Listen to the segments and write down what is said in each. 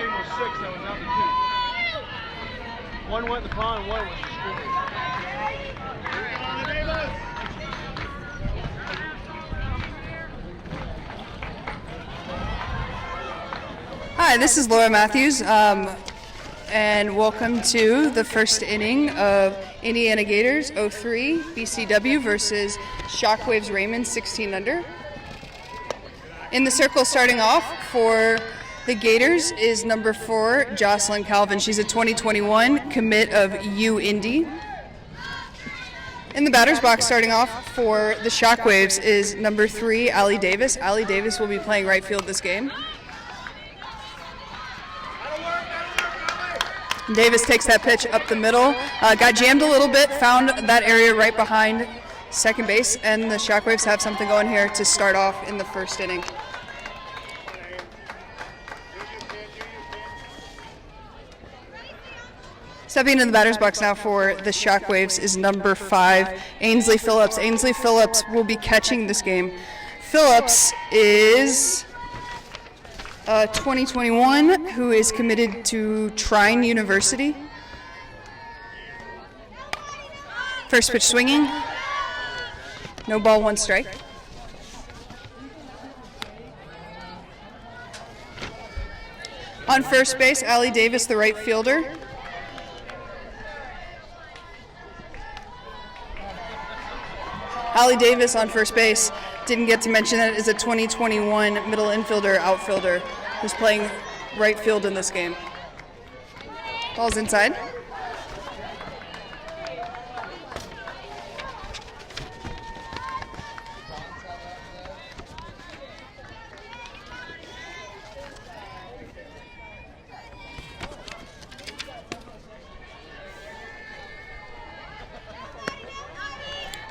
game was 6 that was out to 2. One went in the pond, one was the school. Hi, this is Laura Matthews, and welcome to the first inning of Indiana Gators 03 BCW versus Shockwaves Rayman 16 under. In the circle starting off for the Gators is number 4, Jocelyn Calvin. She's a 2021 commit of U Indy. In the batter's box starting off for the Shockwaves is number 3, Allie Davis. Allie Davis will be playing right field this game. Davis takes that pitch up the middle, got jammed a little bit, found that area right behind second base, and the Shockwaves have something going here to start off in the first inning. Stepping into the batter's box now for the Shockwaves is number 5, Ainsley Phillips. Ainsley Phillips will be catching this game. Phillips is 2021 who is committed to Trine University. First pitch swinging. No ball, 1 strike. On first base, Allie Davis, the right fielder. Allie Davis on first base. Didn't get to mention that is a 2021 middle infielder, outfielder, who's playing right field in this game. Ball's inside.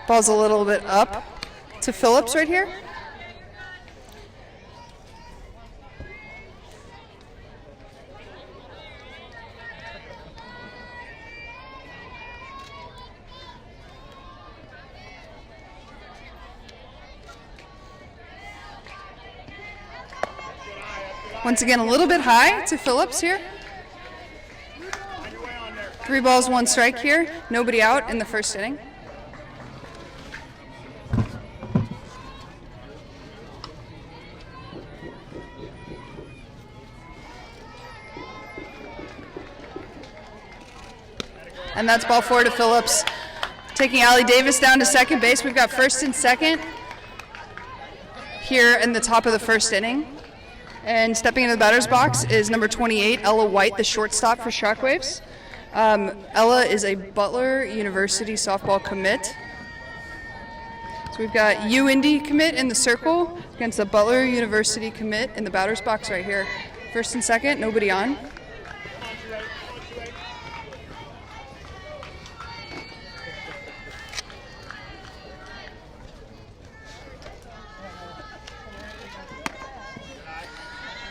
Ball's a little bit up to Phillips right here. Once again, a little bit high to Phillips here. 3 balls, 1 strike here. Nobody out in the first inning. And that's ball 4 to Phillips. Taking Allie Davis down to second base. We've got first and second here in the top of the first inning. And stepping into the batter's box is number 28, Ella White, the shortstop for Shockwaves. Ella is a Butler University softball commit. So we've got U Indy commit in the circle against the Butler University commit in the batter's box right here. First and second, nobody on.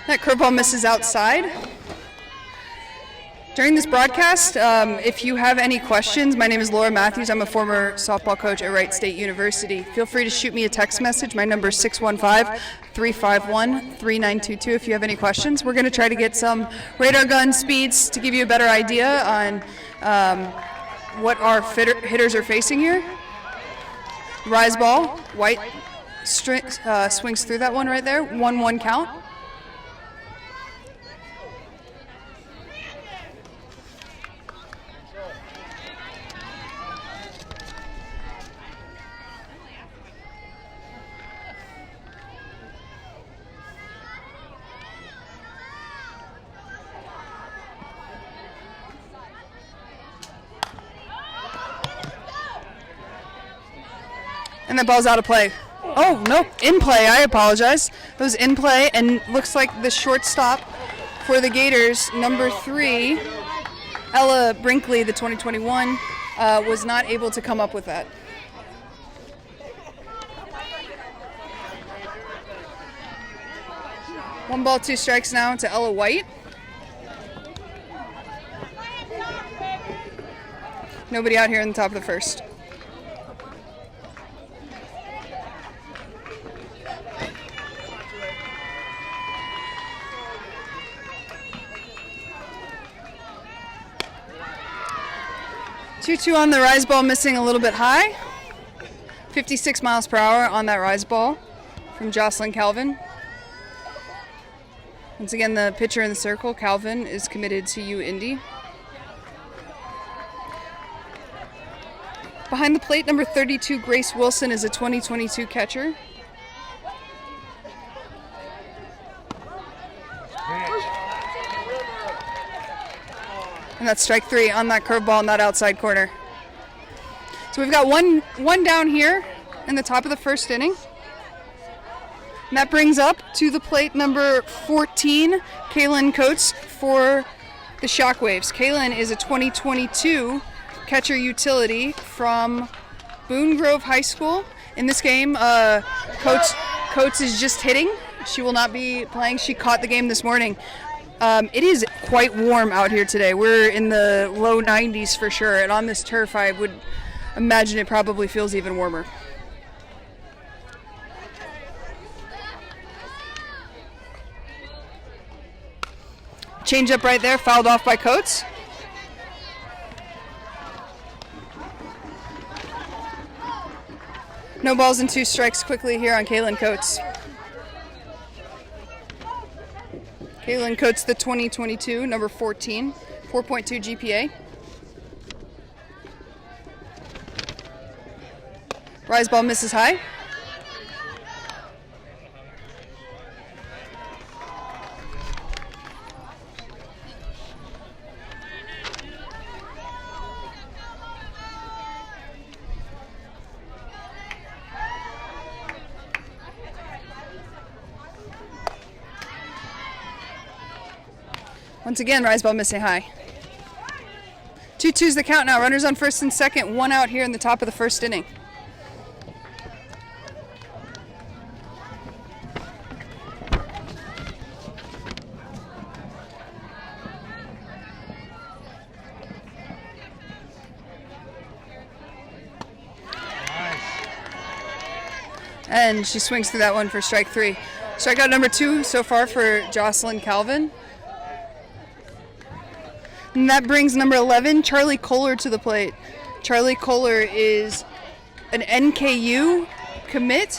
That curveball misses outside. During this broadcast, if you have any questions, my name is Laura Matthews. I'm a former softball coach at Wright State University. Feel free to shoot me a text message. My number is 615-351-3922 if you have any questions. We're going to try to get some radar gun speeds to give you a better idea on what our hitters are facing here. Rise ball, White swings through that one right there. 1-1 count. And that ball's out of play. Oh, nope, in play, I apologize. It was in play, and looks like the shortstop for the Gators, number 3, Ella Brinkley, the 2021, was not able to come up with that. One ball, 2 strikes now to Ella White. Nobody out here in the top of the first. 2-2 on the rise ball, missing a little bit high. 56 miles per hour on that rise ball from Jocelyn Calvin. Once again, the pitcher in the circle, Calvin, is committed to Indy. Behind the plate, number 32, Grace Wilson, is a 2022 catcher. And that's strike 3 on that curveball in that outside corner. So we've got one down here in the top of the first inning. And that brings up to the plate number 14, Kaylin Coates for the Shockwaves. Kaylin is a 2022 catcher utility from Boone Grove High School. In this game, Coates is just hitting. She will not be playing. She caught the game this morning. It is quite warm out here today. We're in the low 90s for sure, and on this turf I would imagine it probably feels even warmer. Change up right there, fouled off by Coates. No balls and 2 strikes quickly here on Kaylin Coates. Kaylin Coates, the 2022, number 14, 4.2 GPA. Rise ball misses high. Once again, rise ball missing high. 2-2's the count now. Runners on first and second. 1 out here in the top of the first inning. And she swings through that one for strike 3. Strikeout number 2 so far for Jocelyn Calvin. And that brings number 11, Charlie Kohler, to the plate. Charlie Kohler is an NKU commit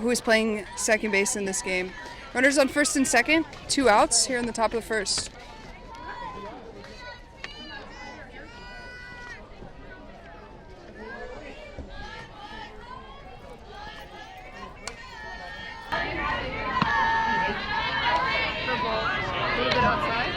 who is playing second base in this game. Runners on first and second, 2 outs here in the top of the first. A little bit outside.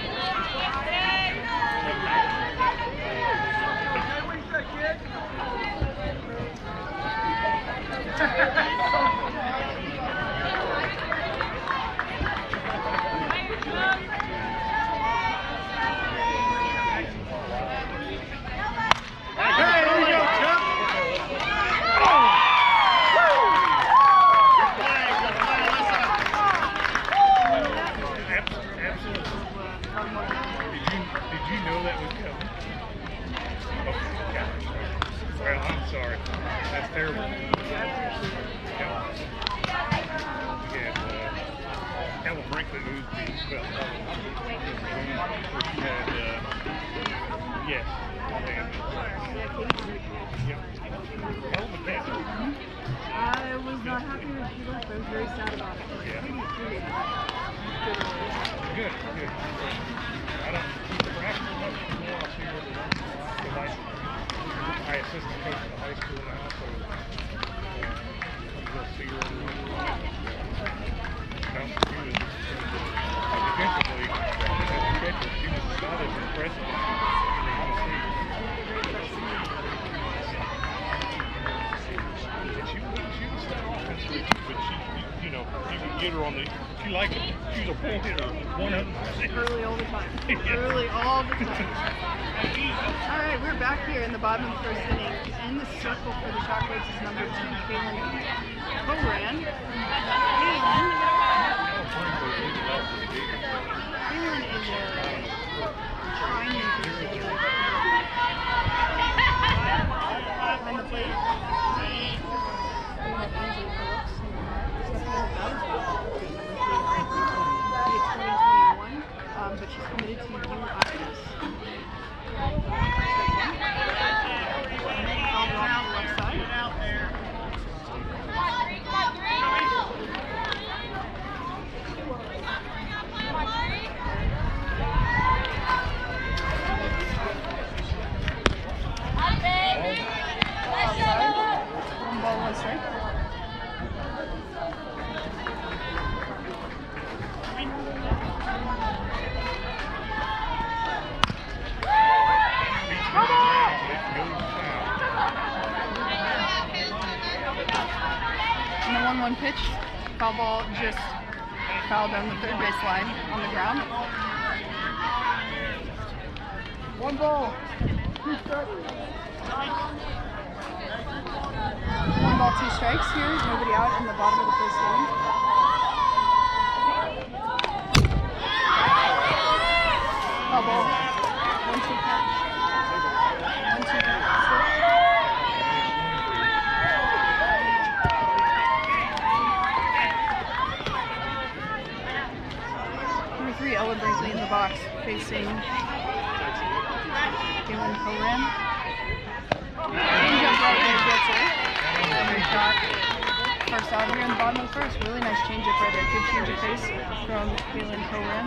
I was not happy when she left. I was very sad about it. Yeah. Good. I don't practice much anymore. I'll see what because I assistant coach at the high school now, so we'll see her. Defensively, as a catcher, she was not as impressive as get her on the, she liked it. She was a full hitter, 100%. Early all the time. Early all the time. All right, we're back here in the bottom of the first inning. In the circle for the Shockwaves is number 2, Kaylin Coran. Kaylin is a tiny pitcher. On the plate. But she's committed to UIS. 1 strike. And the 1-1 pitch, foul ball just fouled on the third base line on the ground. 1 ball. 2 strikes. 1 ball, 2 strikes here. Nobody out in the bottom of the first inning. Foul ball. 1-2 count. 1-2 count. Number 3, Ella Brinkley in the box, facing Galen Coran. Changeup right there, gets it. Great shot. First out here in the bottom of the first. Really nice changeup right there. Good change of pace from Galen Coran.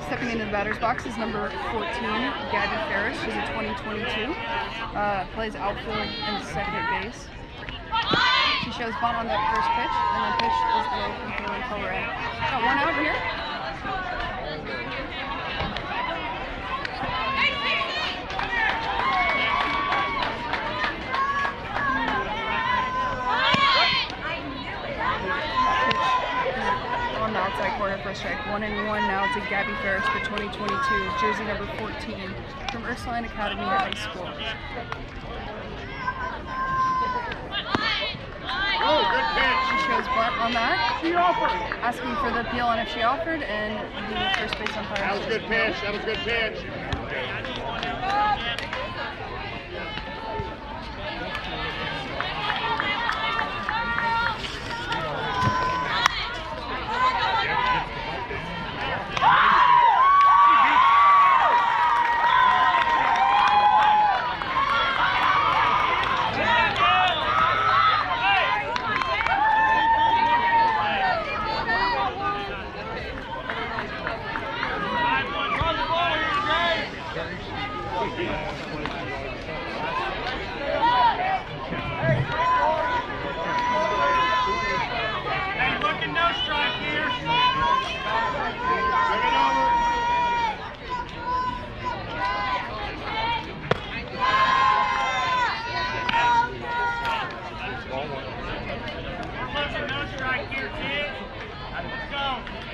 Stepping into the batter's box is number 14, Gabby Ferris. She's a 2022. Plays outfield and second base. She shows bunt on that first pitch, and the pitch is low from Galen Coran. Got 1 out here. On the outside corner for a strike. 1-1 now to Gabby Ferris for 2022, jersey number 14 from Ursuline Academy High School. Oh, good pitch. She shows bunt on that, She offered. asking for the appeal on if she offered, and the first base umpire. That was a good pitch. That was a good pitch.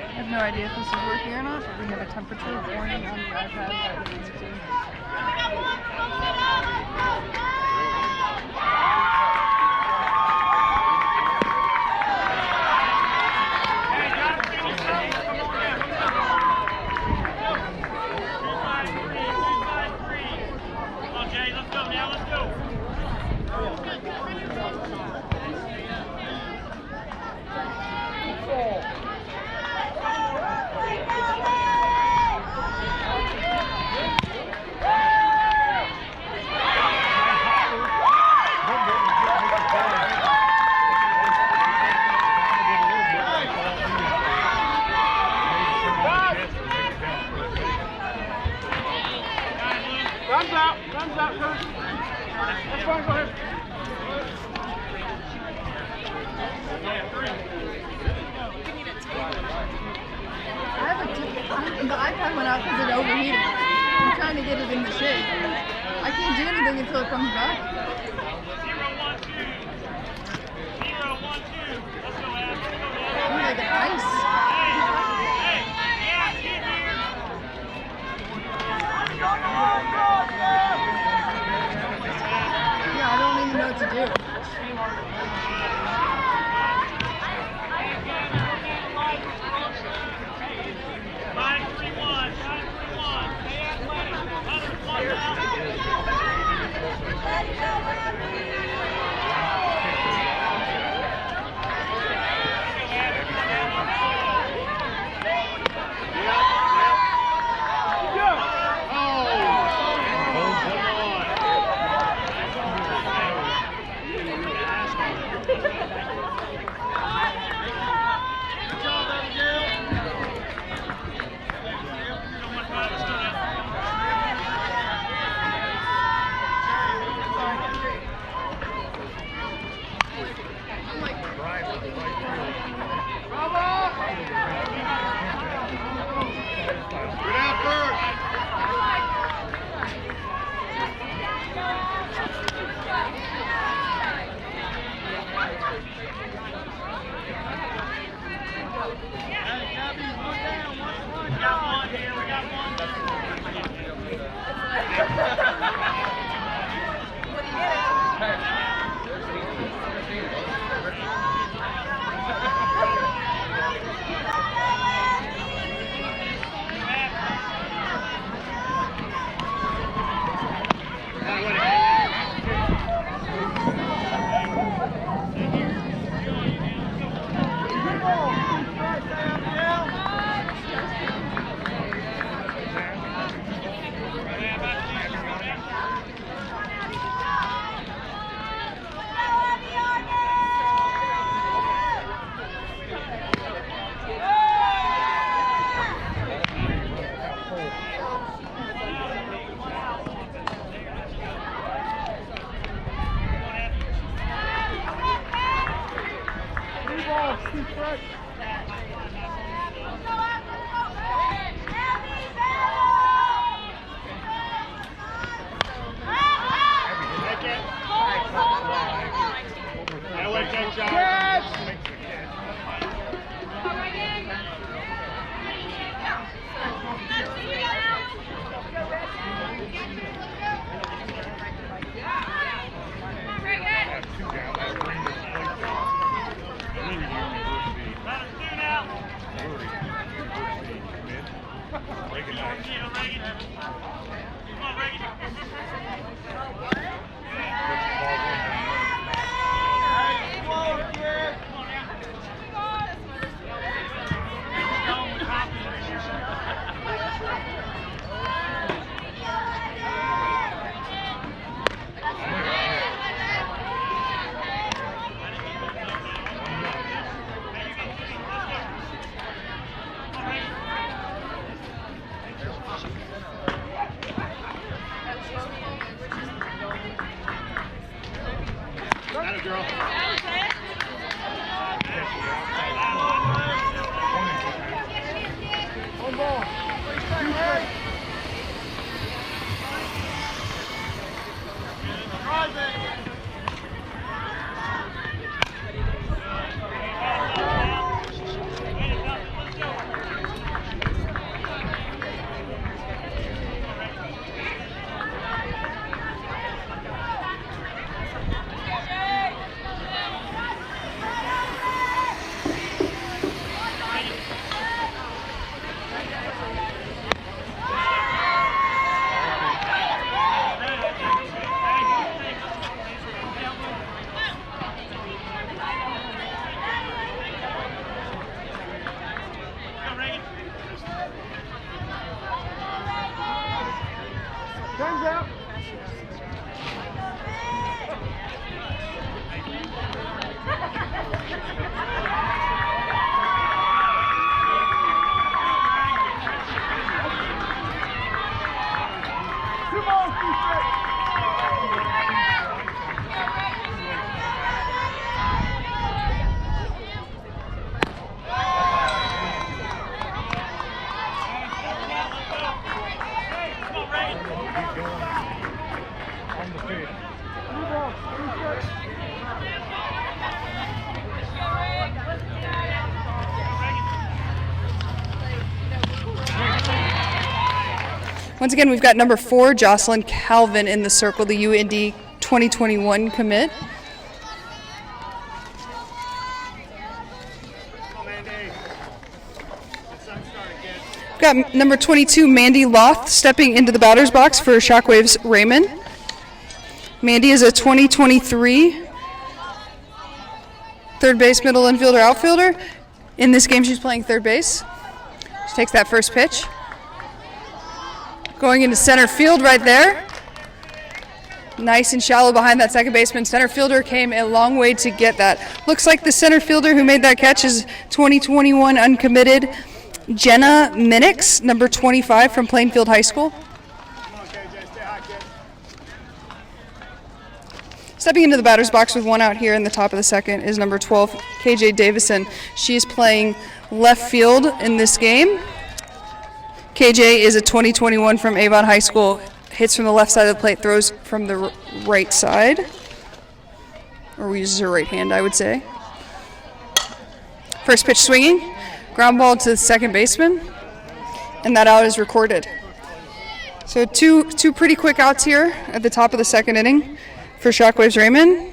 I have no idea if this is working or not, but we have a temperature warning on the iPad that we need to do. Runs out first. That's fine, go ahead. The iPad went out because it overheated. I'm trying to get it in the shade. I can't do anything until it comes back. 0-1-2. Let's go, Ab. Ooh, like an ice. Yeah, I don't even know what to do. Once again, we've got number 4, Jocelyn Calvin, in the circle, the UND 2021 commit. We've got number 22, Mandy Loth, stepping into the batter's box for Shockwaves Rayman. Mandy is a 2023 third base, middle infielder, outfielder. In this game, she's playing third base. She takes that first pitch. Going into center field right there. Nice and shallow behind that second baseman. Center fielder came a long way to get that. Looks like the center fielder who made that catch is 2021 uncommitted Jenna Minix, number 25 from Plainfield High School. Stepping into the batter's box with one out here in the top of the second is number 12, KJ Davison. She is playing left field in this game. KJ is a 2021 from Avon High School. Hits from the left side of the plate, throws from the right side. Or uses her right hand, I would say. First pitch swinging. Ground ball to the second baseman. And that out is recorded. So two pretty quick outs here at the top of the second inning for Shockwaves Rayman.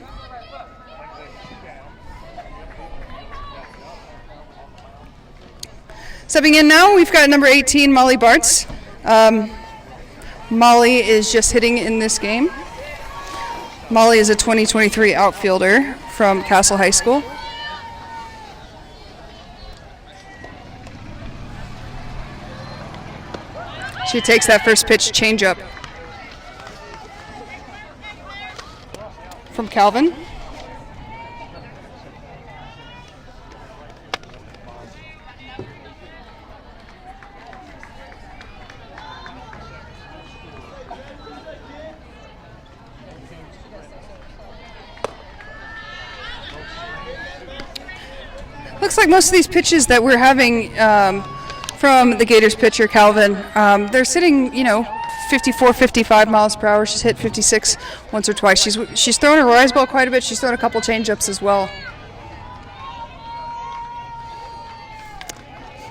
Stepping in now, we've got number 18, Molly Bartz. Molly is just hitting in this game. Molly is a 2023 outfielder from Castle High School. She takes that first pitch changeup from Calvin. looks like most of these pitches that we're having from the Gators pitcher, Calvin, they're sitting, 54, 55 miles per hour. She's hit 56 once or twice. She's thrown her rise ball quite a bit. She's thrown a couple change-ups as well.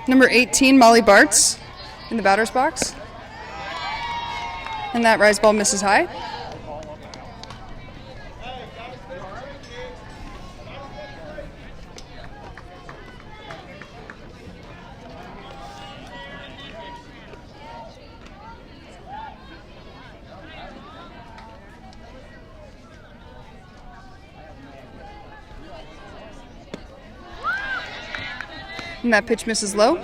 Number 18, Molly Bartz in the batter's box. And that rise ball misses high. And that pitch misses low.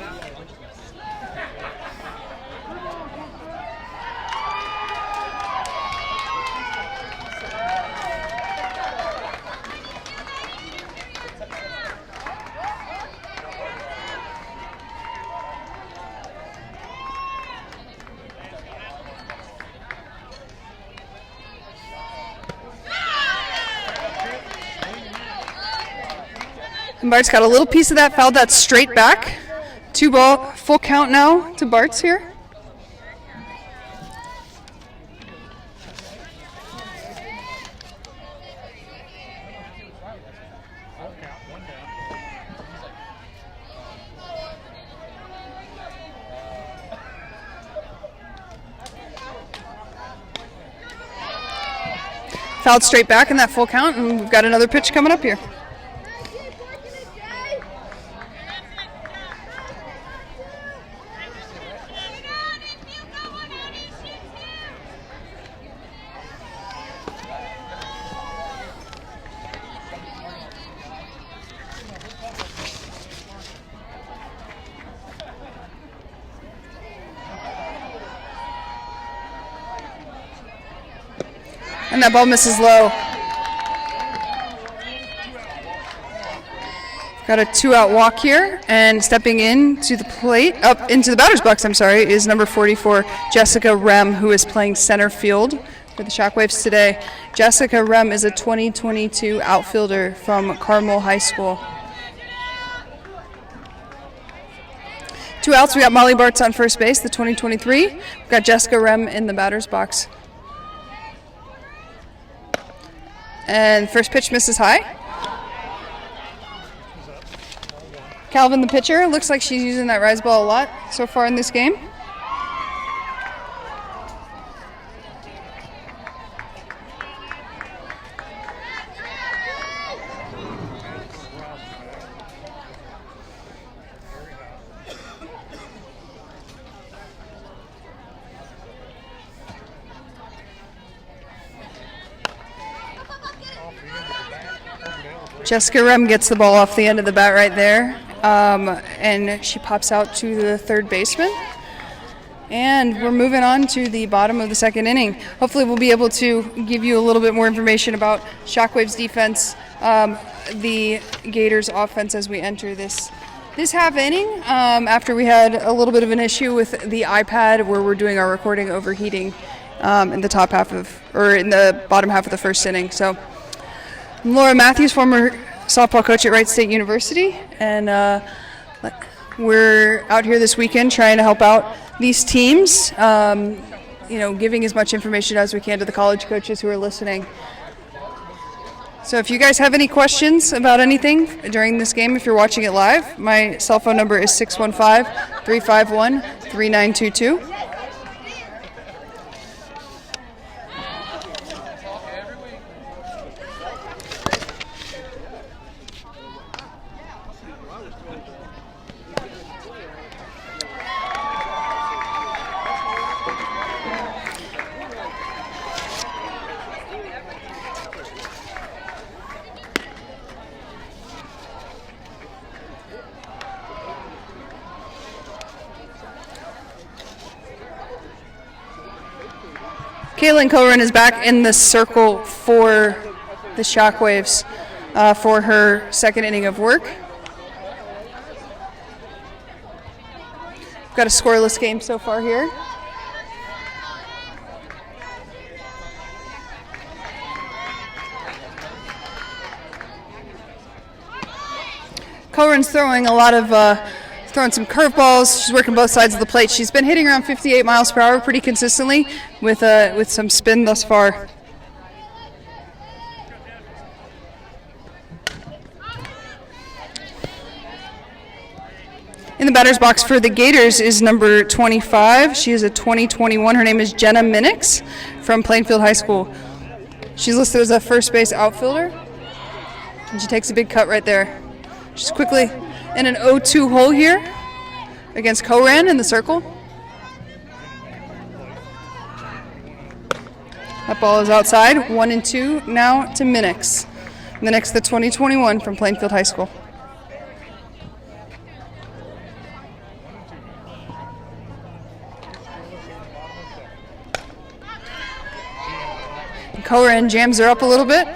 And Bart's got a little piece of that, fouled that straight back. 2 ball, full count now to Bart's here. Fouled straight back in that full count, and we've got another pitch coming up here. And that ball misses low. Got a 2-out walk here, and stepping into the plate, up into the batter's box, is number 44, Jessica Rem, who is playing center field for the Shockwaves today. Jessica Rem is a 2022 outfielder from Carmel High School. 2 outs, we got Molly Bartz on first base, the 2023. We've got Jessica Rem in the batter's box. And first pitch misses high. Calvin, the pitcher, looks like she's using that rise ball a lot so far in this game. Jessica Rem gets the ball off the end of the bat right there, and she pops out to the third baseman. And we're moving on to the bottom of the second inning. Hopefully we'll be able to give you a little bit more information about Shockwaves defense, the Gators offense as we enter this half inning, after we had a little bit of an issue with the iPad where we're doing our recording overheating in the bottom half of the first inning. So I'm Laura Matthews, former softball coach at Wright State University, and we're out here this weekend trying to help out these teams, giving as much information as we can to the college coaches who are listening. So if you guys have any questions about anything during this game, if you're watching it live, my cell phone number is 615-351-3922. Kaylin Coren is back in the circle for the Shockwaves for her second inning of work. We've got a scoreless game so far here. Cohen's throwing a lot of throwing some curveballs. She's working both sides of the plate. She's been hitting around 58 miles per hour pretty consistently with some spin thus far. In the batter's box for the Gators is number 25. She is a 2021. Her name is Jenna Minix from Plainfield High School. She's listed as a first base outfielder, and she takes a big cut right there. She's quickly in an 0-2 hole here against Coran in the circle. That ball is outside. 1-2 now to Minix. Minix, the 2021 from Plainfield High School. Cohen jams her up a little bit.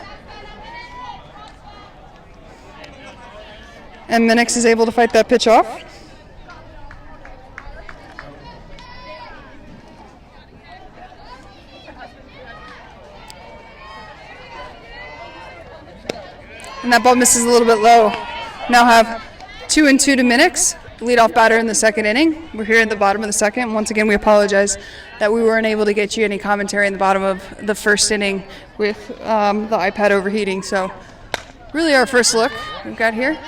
And Minix is able to fight that pitch off. And that ball misses a little bit low. Now have 2-2 to Minix, leadoff batter in the second inning. We're here at the bottom of the second. Once again, we apologize that we weren't able to get you any commentary in the bottom of the first inning with the iPad overheating. So really our first look we've got here.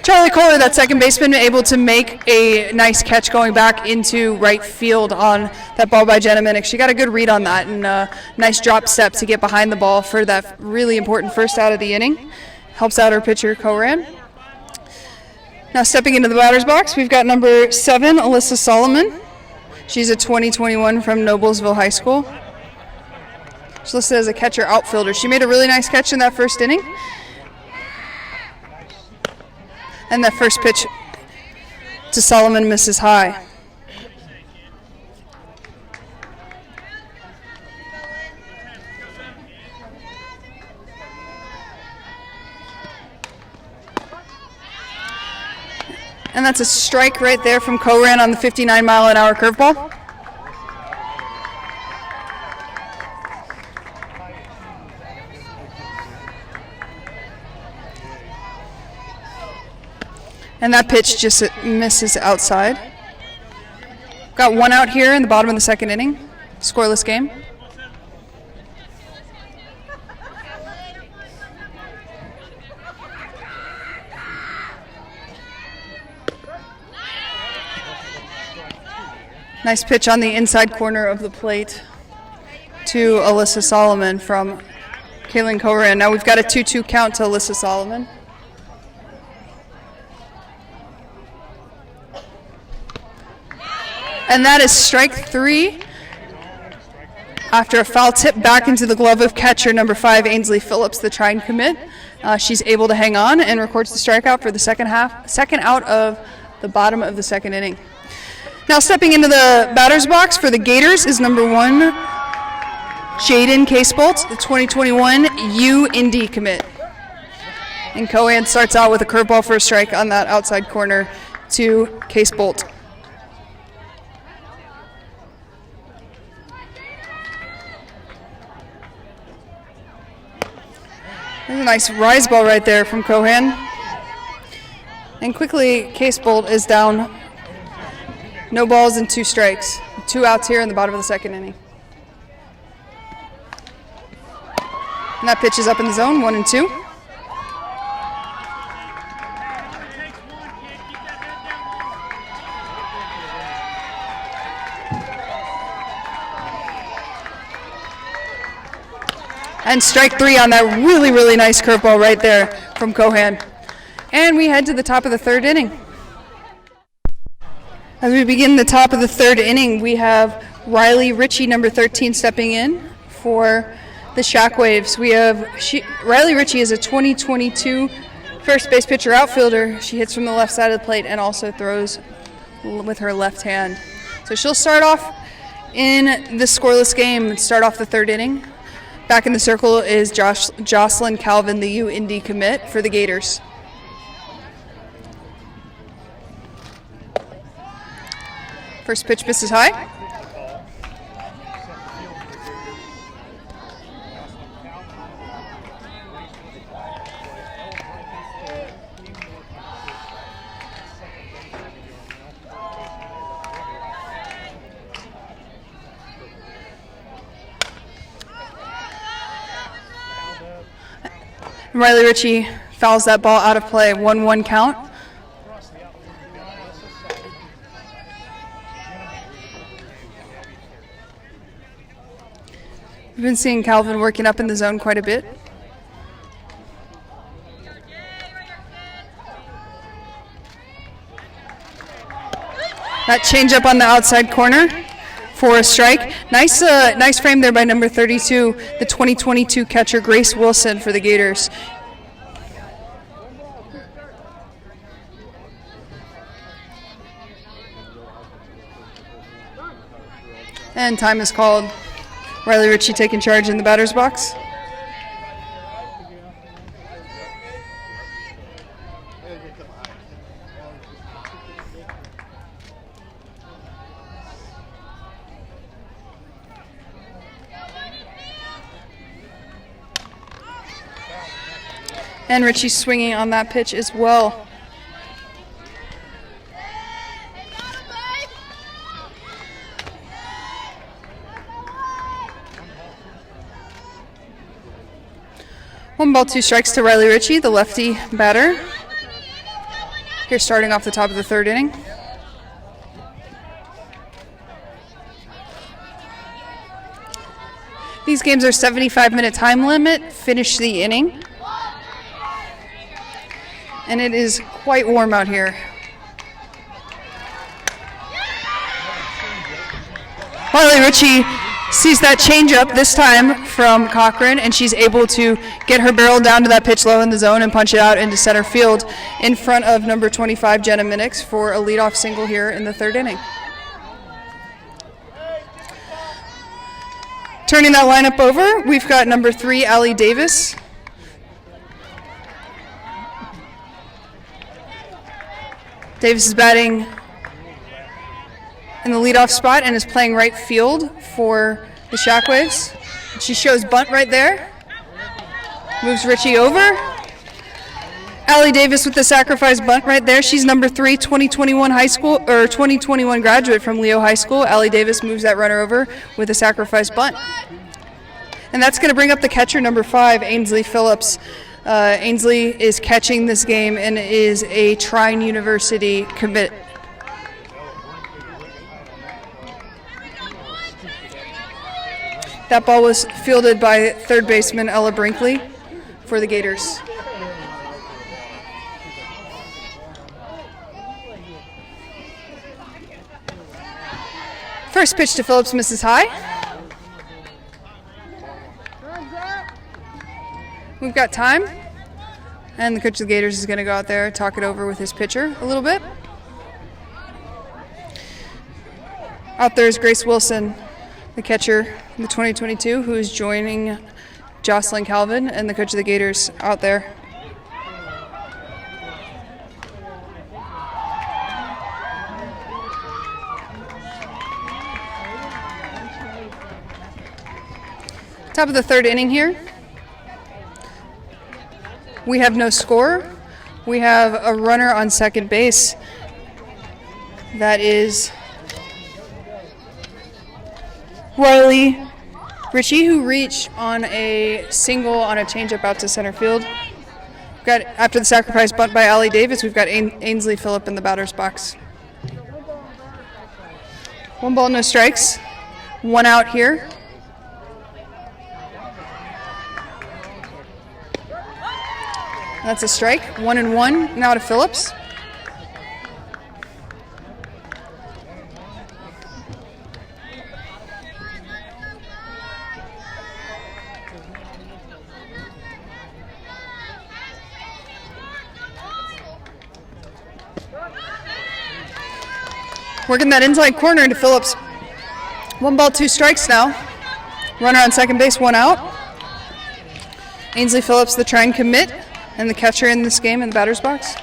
Charlie Kohler, that second baseman, able to make a nice catch going back into right field on that ball by Jenna Minix. She got a good read on that and a nice drop step to get behind the ball for that really important first out of the inning. Helps out her pitcher, Coran. Now stepping into the batter's box, we've got number 7, Alyssa Solomon. She's a 2021 from Noblesville High School. She's listed as a catcher outfielder. She made a really nice catch in that first inning. And that first pitch to Solomon misses high. And that's a strike right there from Coran on the 59-mile-an-hour curveball. And that pitch just misses outside. Got one out here in the bottom of the second inning. Scoreless game. Nice pitch on the inside corner of the plate to Alyssa Solomon from Kaylin Coran. Now we've got a 2-2 count to Alyssa Solomon. And that is strike 3 after a foul tip back into the glove of catcher number 5, Ainsley Phillips, the try and commit. She's able to hang on and records the strikeout for the second out of the bottom of the second inning. Now stepping into the batter's box for the Gators is number 1, Jaden Casebolt, the 2021 U-Indy commit. And Cohen starts out with a curveball for a strike on that outside corner to Casebolt. There's a nice rise ball right there from Cohen. And quickly, Casebolt is down. No balls and 2 strikes. 2 outs here in the bottom of the second inning. And that pitch is up in the zone, 1-2. And strike 3 on that really, really nice curveball right there from Cohen. And we head to the top of the third inning. As we begin the top of the third inning, we have Riley Ritchie, number 13, stepping in for the Shockwaves. Riley Ritchie is a 2022 first base pitcher outfielder. She hits from the left side of the plate and also throws with her left hand. So she'll start off in the scoreless game and start off the third inning. Back in the circle is Jocelyn Calvin, the U-Indy commit for the Gators. First pitch misses high. Riley Ritchie fouls that ball out of play. 1-1 count. We've been seeing Calvin working up in the zone quite a bit. That changeup on the outside corner for a strike. Nice frame there by number 32, the 2022 catcher Grace Wilson for the Gators. And time is called. Riley Ritchie taking charge in the batter's box. And Ritchie swinging on that pitch as well. One ball, two strikes to Riley Ritchie, the lefty batter. Here starting off the top of the third inning. These games are 75-minute time limit. Finish the inning. And it is quite warm out here. Riley Ritchie sees that changeup this time from Cochran, and she's able to get her barrel down to that pitch low in the zone and punch it out into center field in front of number 25, Jenna Minix, for a leadoff single here in the third inning. Turning that lineup over, we've got number 3, Allie Davis. Davis is batting in the leadoff spot and is playing right field for the Shockwaves. She shows bunt right there. Moves Ritchie over. Allie Davis with the sacrifice bunt right there. She's number 3, 2021 high school or 2021 graduate from Leo High School. Allie Davis moves that runner over with a sacrifice bunt. And that's going to bring up the catcher, number 5, Ainsley Phillips. Ainsley is catching this game and is a Trine University commit. That ball was fielded by third baseman Ella Brinkley for the Gators. First pitch to Phillips misses high. We've got time, and the coach of the Gators is going to go out there, talk it over with his pitcher a little bit. Out there is Grace Wilson, the catcher, the 2022, who is joining Jocelyn Calvin and the coach of the Gators out there. Top of the third inning here. We have no score. We have a runner on second base. That is Riley Ritchie, who reached on a single on a changeup out to center field. We've got, after the sacrifice bunt by Allie Davis, we've got Ainsley Phillip in the batter's box. 1 ball, no strikes. 1 out here. That's a strike. 1-1 now to Phillips. Working that inside corner into Phillips. 1 ball, 2 strikes now. Runner on second base, 1 out. Ainsley Phillips, the Trine commit, and the catcher in this game in the batter's box.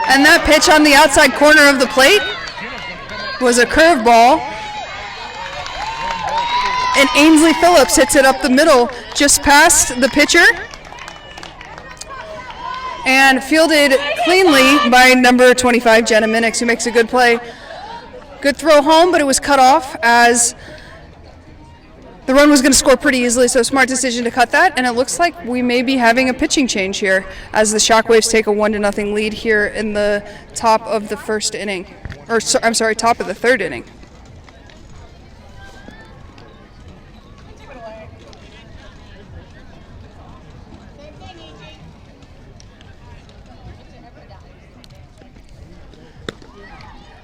And that pitch on the outside corner of the plate was a curveball. And Ainsley Phillips hits it up the middle, just past the pitcher. and fielded cleanly by number 25, Jenna Minix, who makes a good play. Good throw home, but it was cut off as the run was going to score pretty easily, so smart decision to cut that. And it looks like we may be having a pitching change here as the Shockwaves take a 1-0 lead here in the top of the first inning. Or, I'm sorry, top of the third inning.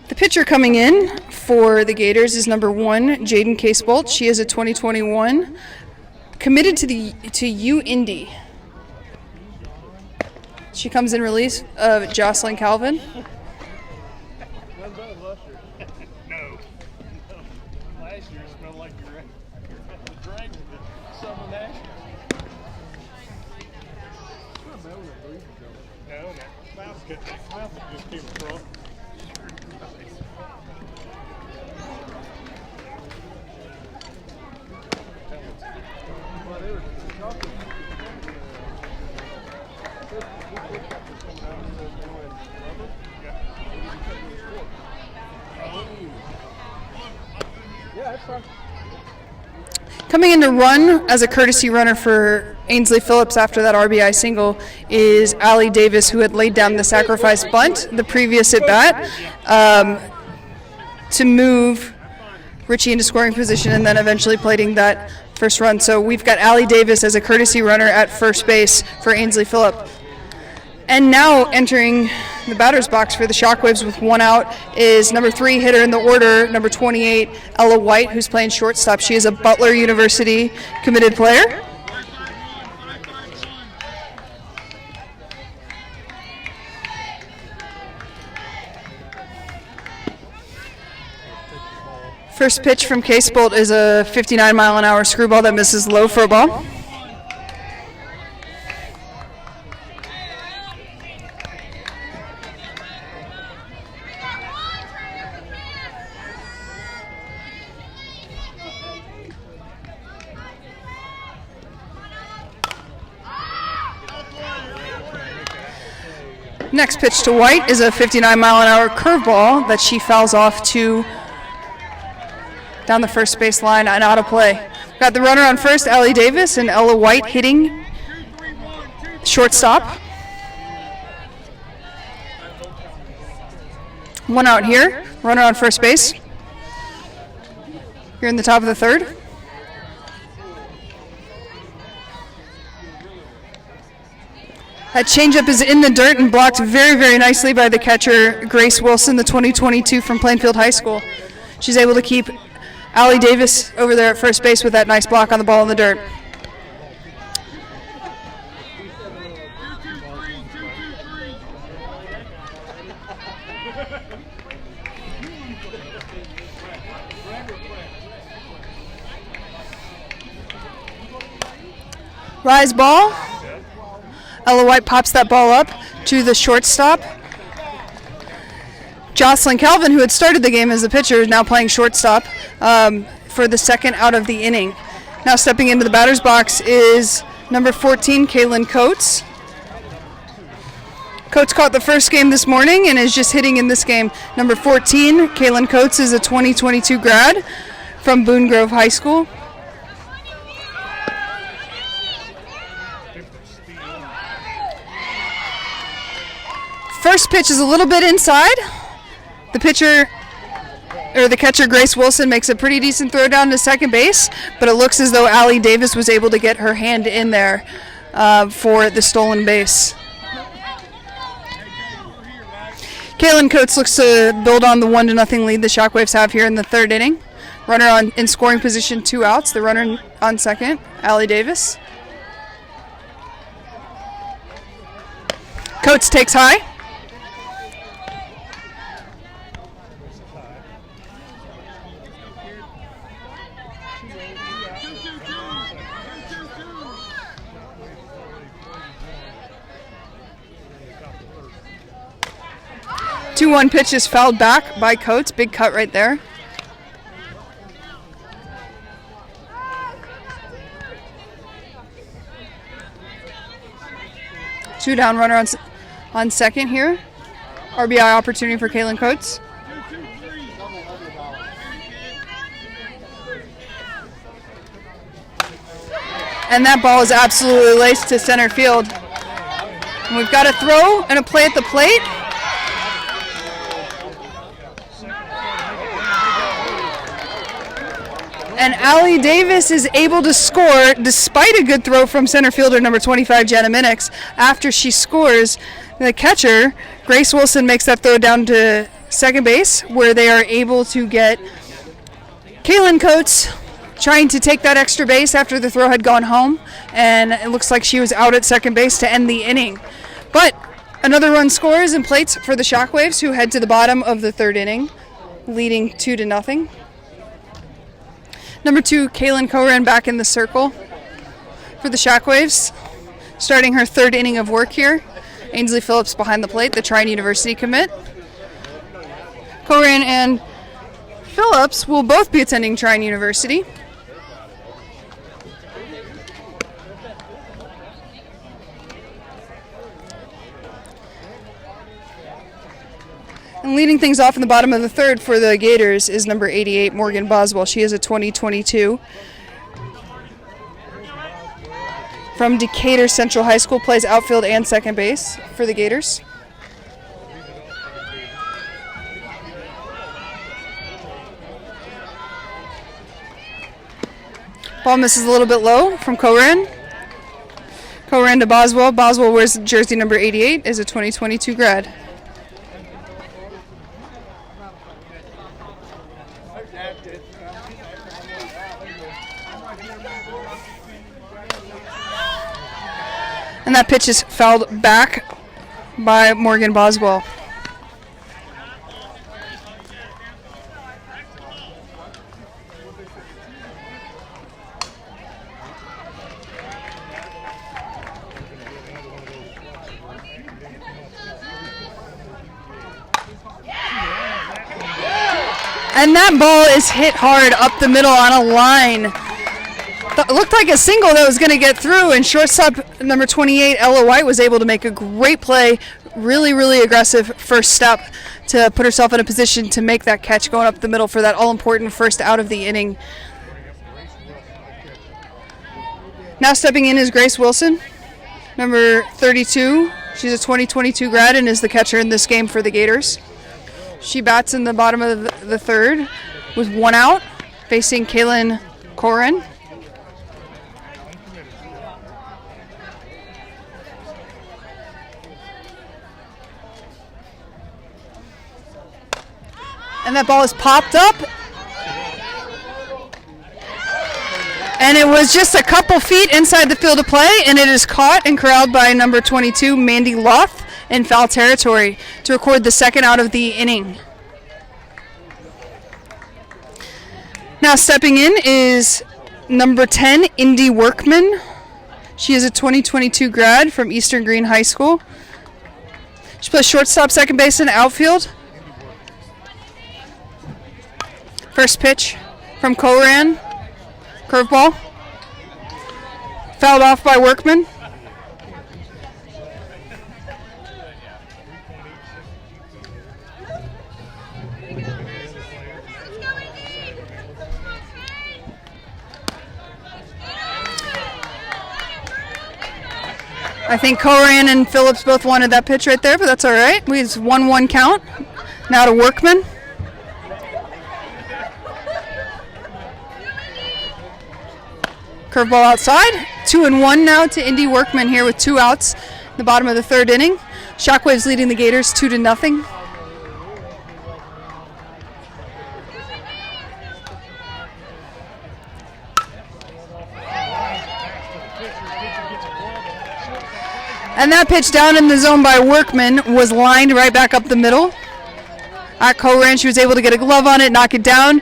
The pitcher coming in for the Gators is number 1, Jaden Casebolt. She is a 2021, committed to U Indy. She comes in relief of Jocelyn Calvin. No. Last year smelled like you drank some of that. No, that mouth just came across. Coming in to run as a courtesy runner for Ainsley Phillips after that RBI single is Allie Davis, who had laid down the sacrifice bunt the previous at bat to move Richie into scoring position and then eventually plating that first run. So we've got Allie Davis as a courtesy runner at first base for Ainsley Phillips. And now entering the batter's box for the Shockwaves with 1 out is number 3 hitter in the order, number 28, Ella White, who's playing shortstop. She is a Butler University committed player. First pitch from Casebolt is a 59-mile-an-hour screwball that misses low for a ball. Next pitch to White is a 59-mile-an-hour curveball that she fouls off to down the first base line and out of play. Got the runner on first, Allie Davis, and Ella White hitting shortstop. 1 out here, runner on first base. Here in the top of the third. That changeup is in the dirt and blocked very, very nicely by the catcher, Grace Wilson, the 2022 from Plainfield High School. She's able to keep Allie Davis over there at first base with that nice block on the ball in the dirt. Rise ball. Ella White pops that ball up to the shortstop. Jocelyn Calvin, who had started the game as the pitcher, is now playing shortstop for the second out of the inning. Now stepping into the batter's box is number 14, Kaylin Coates. Coates caught the first game this morning and is just hitting in this game. Number 14, Kaylin Coates, is a 2022 grad from Boone Grove High School. First pitch is a little bit inside. The catcher, Grace Wilson, makes a pretty decent throw down to second base, but it looks as though Allie Davis was able to get her hand in there for the stolen base. Kaylin Coates looks to build on the 1-0 lead the Shockwaves have here in the third inning. Runner in scoring position, 2 outs. The runner on second, Allie Davis. Coates takes high. The 2-1 pitch is fouled back by Coates. Big cut right there. Two down, runner on on second here. RBI opportunity for Kaylin Coates. And that ball is absolutely laced to center field. And we've got a throw and a play at the plate. And Allie Davis is able to score despite a good throw from center fielder number 25, Jenna Minix. After she scores, the catcher, Grace Wilson, makes that throw down to second base, where they are able to get Kaylin Coates trying to take that extra base after the throw had gone home, and it looks like she was out at second base to end the inning. But another run scores and plates for the Shockwaves, who head to the bottom of the third inning, leading 2-0. Number 2, Kaylin Coran back in the circle for the Shockwaves, starting her third inning of work here. Ainsley Phillips behind the plate, the Trine University commit. Coran and Phillips will both be attending Trine University. And leading things off in the bottom of the third for the Gators is number 88, Morgan Boswell. She is a 2022 from Decatur Central High School, plays outfield and second base for the Gators. Ball misses a little bit low from Coran. Coran to Boswell. Boswell wears jersey number 88, is a 2022 grad. And that pitch is fouled back by Morgan Boswell. And that ball is hit hard up the middle on a line. It looked like a single that was going to get through, and shortstop number 28, Ella White, was able to make a great play. Really, really aggressive first step to put herself in a position to make that catch going up the middle for that all-important first out of the inning. Now stepping in is Grace Wilson, number 32. She's a 2022 grad and is the catcher in this game for the Gators. She bats in the bottom of the third with one out, facing Kaylin Coran. And that ball is popped up. And it was just a couple feet inside the field of play, and it is caught and corralled by number 22, Mandy Loth, in foul territory to record the second out of the inning. Now stepping in is number 10, Indy Workman. She is a 2022 grad from Eastern Green High School. She plays shortstop, second base, and outfield. First pitch from Coran. Curveball. Fouled off by Workman. I think Coran and Phillips both wanted that pitch right there, but that's all right. We have 1-1 count. Now to Workman. Curveball outside. 2-1 now to Indy Workman here with 2 outs in the bottom of the third inning. Shockwaves leading the Gators 2-0. And that pitch down in the zone by Workman was lined right back up the middle. At Coran, she was able to get a glove on it, knock it down.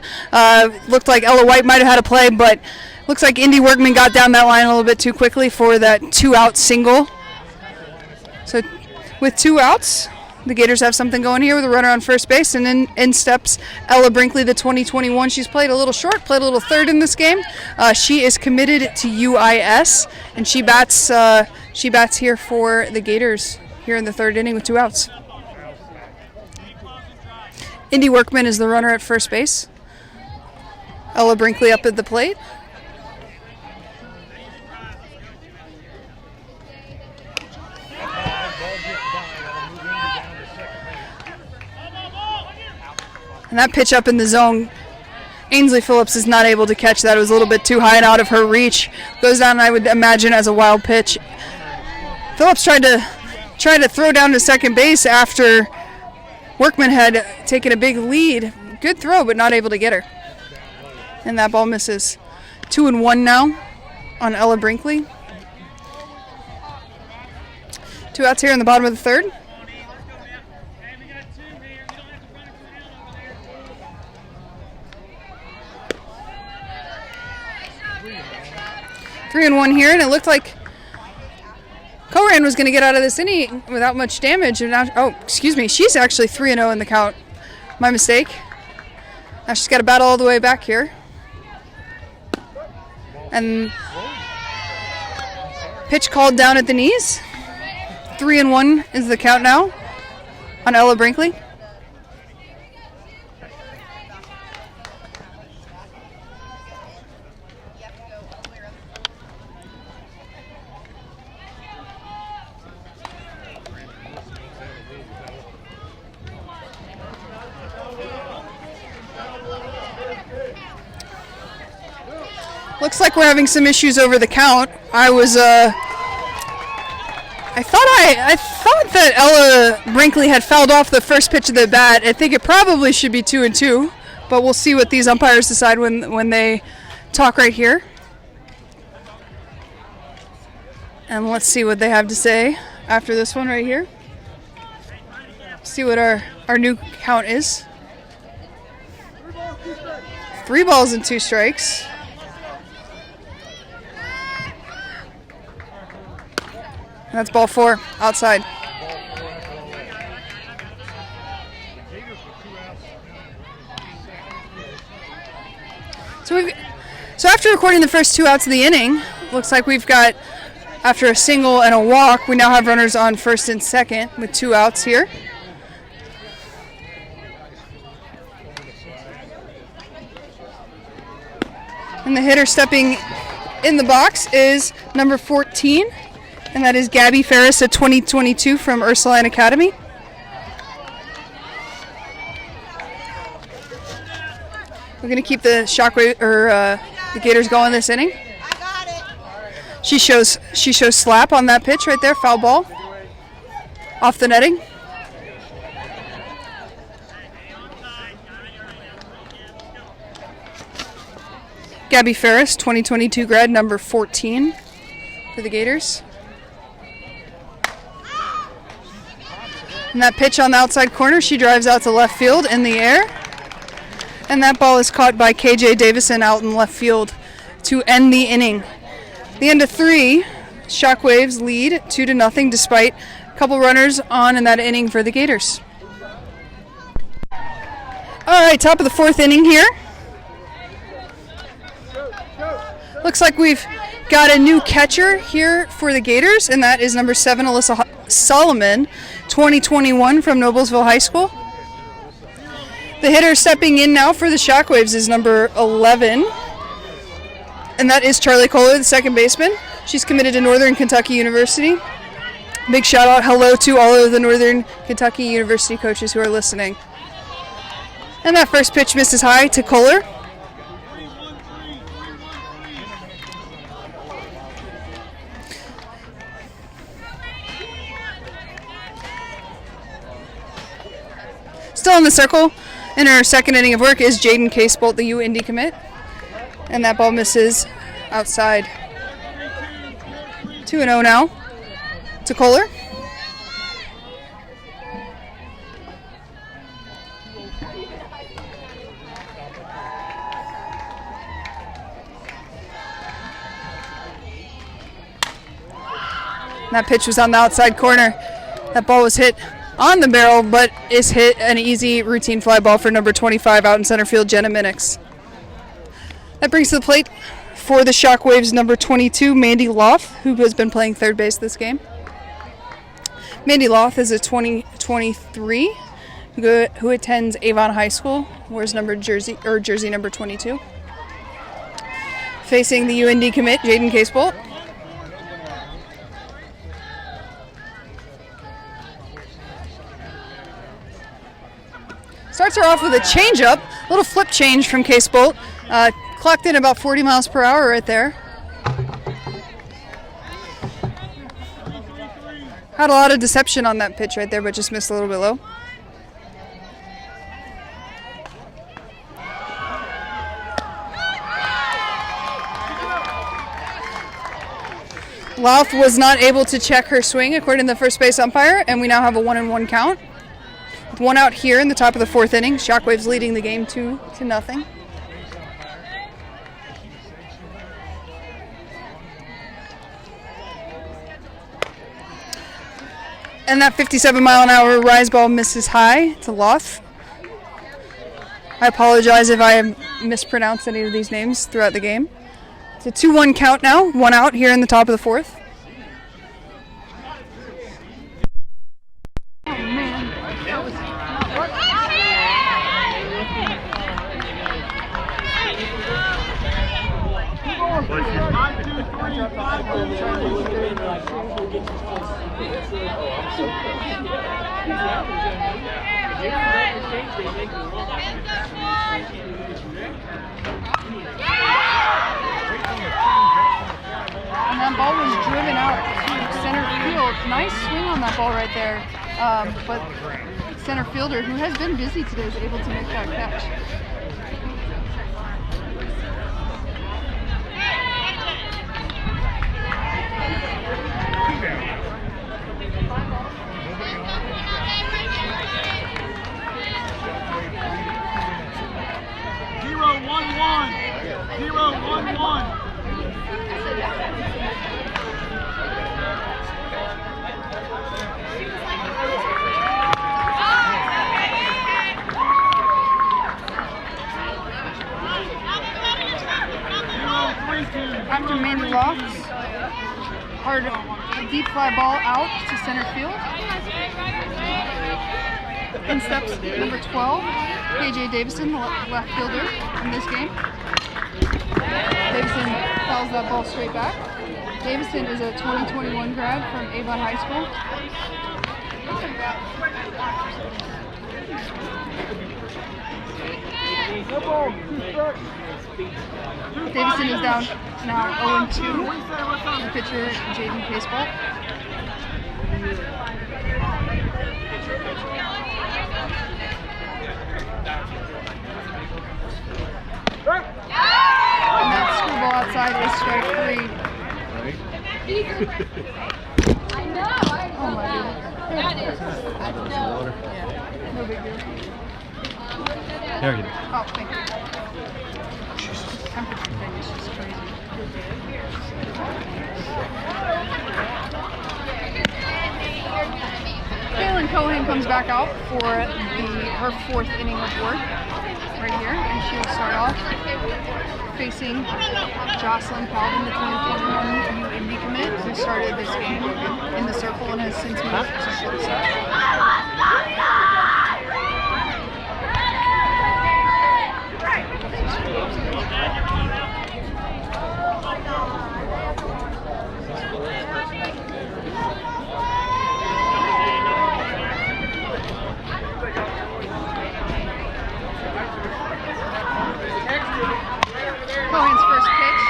Looked like Ella White might have had a play, but looks like Indy Workman got down that line a little bit too quickly for that 2-out single. So with 2 outs, the Gators have something going here with a runner on first base, and then in steps Ella Brinkley, the 2021. She's played a little short, played a little third in this game. She is committed to UIS, and she bats here for the Gators here in the third inning with 2 outs. Indy Workman is the runner at first base. Ella Brinkley up at the plate. And that pitch up in the zone, Ainsley Phillips is not able to catch that. It was a little bit too high and out of her reach. Goes down, I would imagine, as a wild pitch. Phillips tried to throw down to second base after Workman had taken a big lead. Good throw, but not able to get her. And that ball misses. 2-1 now on Ella Brinkley. 2 outs here in the bottom of the third. Three and one here, and it looked like Coran was going to get out of this inning without much damage. And now, excuse me, she's actually 3-0 in the count. My mistake. Now she's got to battle all the way back here. And pitch called down at the knees. 3-1 is the count now on Ella Brinkley. Looks like we're having some issues over the count. I thought that Ella Brinkley had fouled off the first pitch of the bat. I think it probably should be 2-2, but we'll see what these umpires decide when they talk right here. And let's see what they have to say after this one right here. See what our new count is. 3 balls and 2 strikes. And that's ball 4, outside. So after recording the first 2 outs of the inning, looks like we've got, after a single and a walk, we now have runners on first and second with 2 outs here. And the hitter stepping in the box is number 14. And that is Gabby Ferris, a 2022 from Ursuline Academy. We're going to keep the the Gators going this inning. I got it. She shows slap on that pitch right there, foul ball. Off the netting. Gabby Ferris, 2022 grad, number 14 for the Gators. And that pitch on the outside corner, she drives out to left field in the air. And that ball is caught by KJ Davison out in left field to end the inning. The end of 3, Shockwaves lead 2-0 despite a couple runners on in that inning for the Gators. All right, top of the 4th inning here. Looks like we've got a new catcher here for the Gators, and that is number 7, Alyssa Solomon, 2021 from Noblesville High School. The hitter stepping in now for the Shockwaves is number 11, and that is Charlie Kohler, the second baseman. She's committed to Northern Kentucky University. Big shout out, hello to all of the Northern Kentucky University coaches who are listening. And that first pitch misses high to Kohler. Still in the circle in her second inning of work is Jaden Casebolt, the U-Indy commit. And that ball misses outside. 2-0 now to Kohler. And that pitch was on the outside corner. That ball was hit on the barrel, but is hit an easy routine fly ball for number 25 out in center field, Jenna Minix. That brings to the plate for the Shockwaves number 22, Mandy Loff, who has been playing third base this game. Mandy Loth is a 2023 who attends Avon High School, wears jersey number 22. Facing the UND commit, Jaden Casebolt. Starts her off with a changeup, a little flip change from Casebolt. Clocked in about 40 miles per hour right there. Had a lot of deception on that pitch right there, but just missed a little bit low. Louth was not able to check her swing according to the first base umpire, and we now have a 1-1 count. With one out here in the top of the fourth inning, Shockwaves leading the game 2-0. And that 57-mile-an-hour rise ball misses high to Loth. I apologize if I mispronounced any of these names throughout the game. It's a 2-1 count now, one out here in the top of the fourth. Oh man, that was and that ball was driven out to center field. Nice swing on that ball right there. But center fielder, who has been busy today, is able to make that catch. After Mandy Loft's hard deep fly ball out to center field. In steps number 12, KJ Davison, the left fielder in this game. Davison fouls that ball straight back. Davison is a 2021 grad from Avon High School. Davison is down now 0-2. The pitcher, Jaden Casebolt. And that screwball outside is strike 3. I know. Oh my goodness. That is. Yeah, no big deal. There you go. Oh, thank you. Temperature thing is just crazy. Kaylin Cohen comes back out for her fourth inning of work right here, and she will start off facing Jocelyn Calvin, the 2021 UND commit, who started this game in the circle and has since moved to shortstop. Cohen's first pitch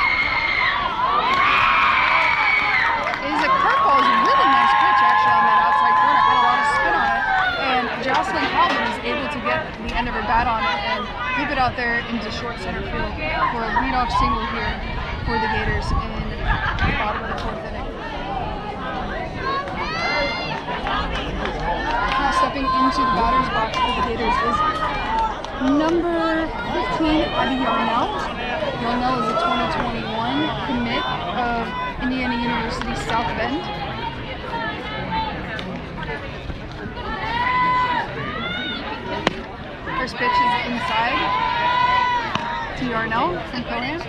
is a curveball. Is a really nice pitch actually on that outside corner. Had a lot of spin on it, and Jocelyn Calvin is able to get the end of her bat on it and loop it out there into short center field for a leadoff single here for the Gators in the bottom of the fourth inning. Now stepping into the batter's box for the Gators is number 15, Ivy Yarnell. Yarnell is a 2021 commit of Indiana University South Bend. First pitch is inside to Yarnell from Cohen.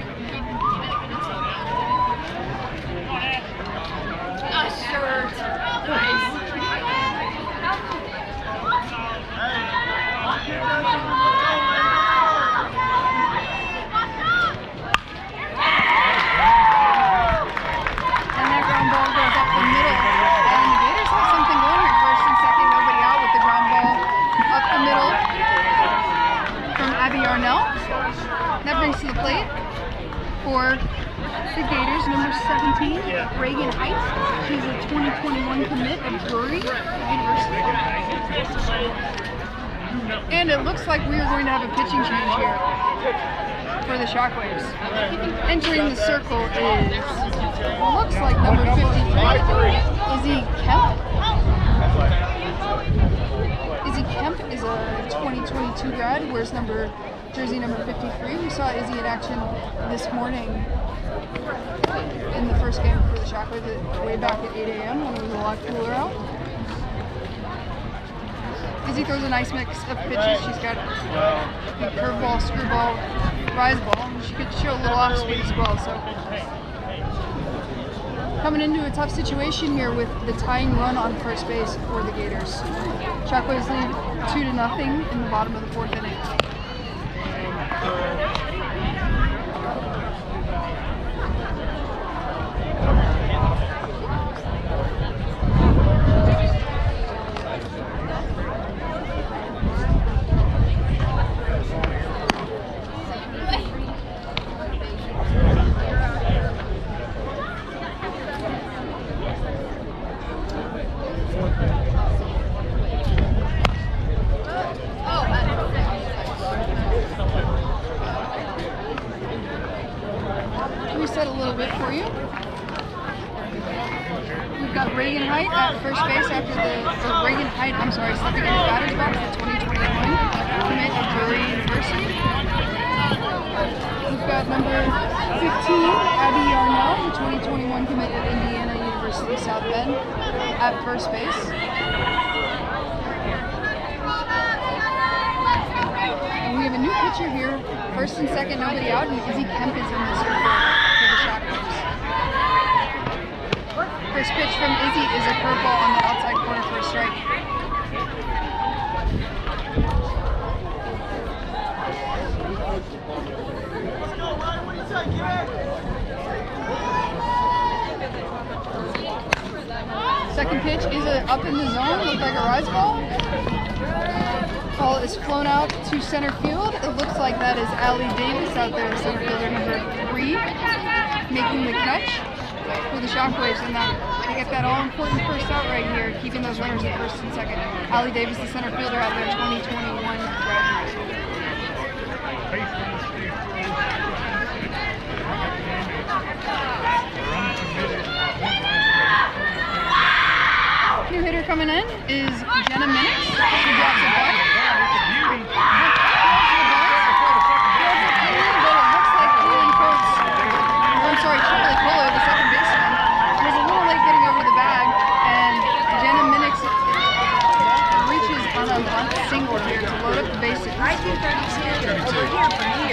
number 17, Reagan Heights. She's a 2021 commit of Drury University. And it looks like we are going to have a pitching change here for the Shockwaves. Entering the circle looks like number 53, Izzy Kemp. Izzy Kemp is a 2022 grad, wears jersey number 53. We saw Izzy in action this morning in the first game for the Shockwaves way back at 8 a.m. when it was a lot cooler out. Izzy throws a nice mix of pitches. She's got a curveball, screwball, rise ball, and she could show a little off speed as well. So coming into a tough situation here with the tying run on first base for the Gators. Shockwaves lead 2-0 in the bottom of the 4th inning. Reset a little bit for you. We've got Reagan Height at first base after Reagan Height, stepping into batter's box at 2021 commit of Drury University. We've got number 15, Abby Yarnell, the 2021 commit of Indiana University South Bend at first base. And we have a new pitcher here, first and second, nobody out, and Izzy Kemp is in the circle for the Shockwaves. First pitch from Izzy is a curveball on the outside corner for a strike. Second pitch is up in the zone, looks like a rise ball. Ball is flown out to center field. It looks like that is Allie Davis out there, center fielder number 3, making the catch for the Shockwaves, and they get that all-important first out right here, keeping those runners at first and second. Allie Davis, the center fielder out there, 2021 graduate. New hitter coming in is Jenna Minix. She drops a butt. Charlie Polo, the second baseman, was a little late getting over the bag, and Jenna Minix reaches on a bunt single here to load up the bases.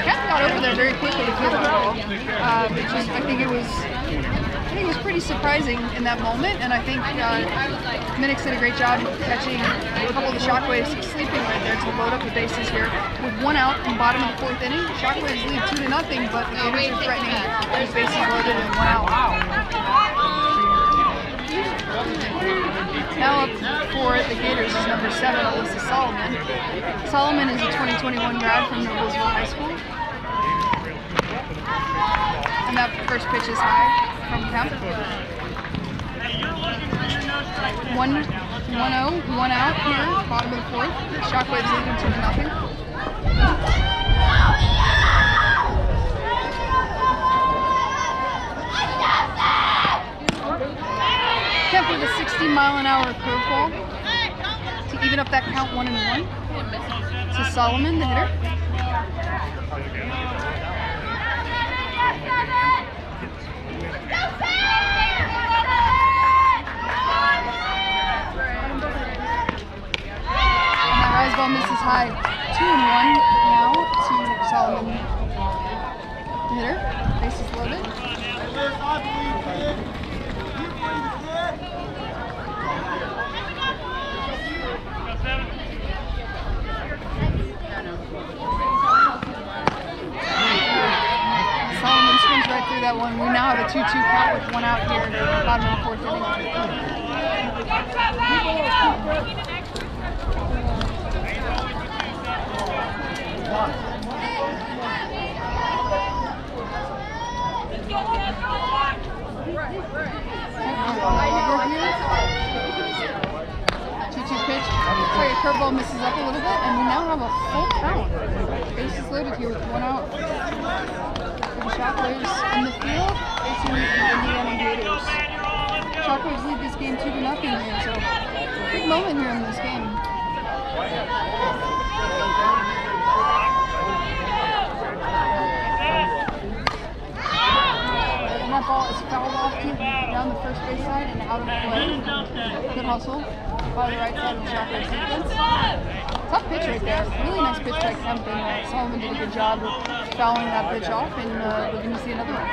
Kemp got over there very quickly to field the ball. I think it was pretty surprising in that moment, and I think Minix did a great job catching a couple of the Shockwaves sleeping right there to load up the bases here. With one out in the bottom of the 4th inning, Shockwaves lead 2-0, but the Gators are threatening these bases loaded and one out. Now up for the Gators is number 7, Alyssa Solomon. Solomon is a 2021 grad from Noblesville High School. And that first pitch is high from Kemp. 1-0, one out here, bottom of the 4th. Shockwaves leading 2-0. Kemp with a 60-mile-an-hour curveball to even up that count 1-1. To Solomon, the hitter. Rise ball misses high. 2-1 now to Solomon, the hitter. Bases loaded. Solomon swings right through that one. We now have a 2-2 count with one out here, bottom of the 4th inning. curveball misses up a little bit, and we now have a full count. Bases loaded here with 1 out. For the Shockwaves in the field, facing the Indiana Gators. Shockwaves lead this game 2-0 here, so big moment here in this game. And that ball is fouled off down the first base side and out of play. Good hustle by the right side of the Shockwaves defense. Tough pitch right there. Really nice pitch by Kemp, and Solomon did a good job of fouling that pitch off, and we're going to see another one.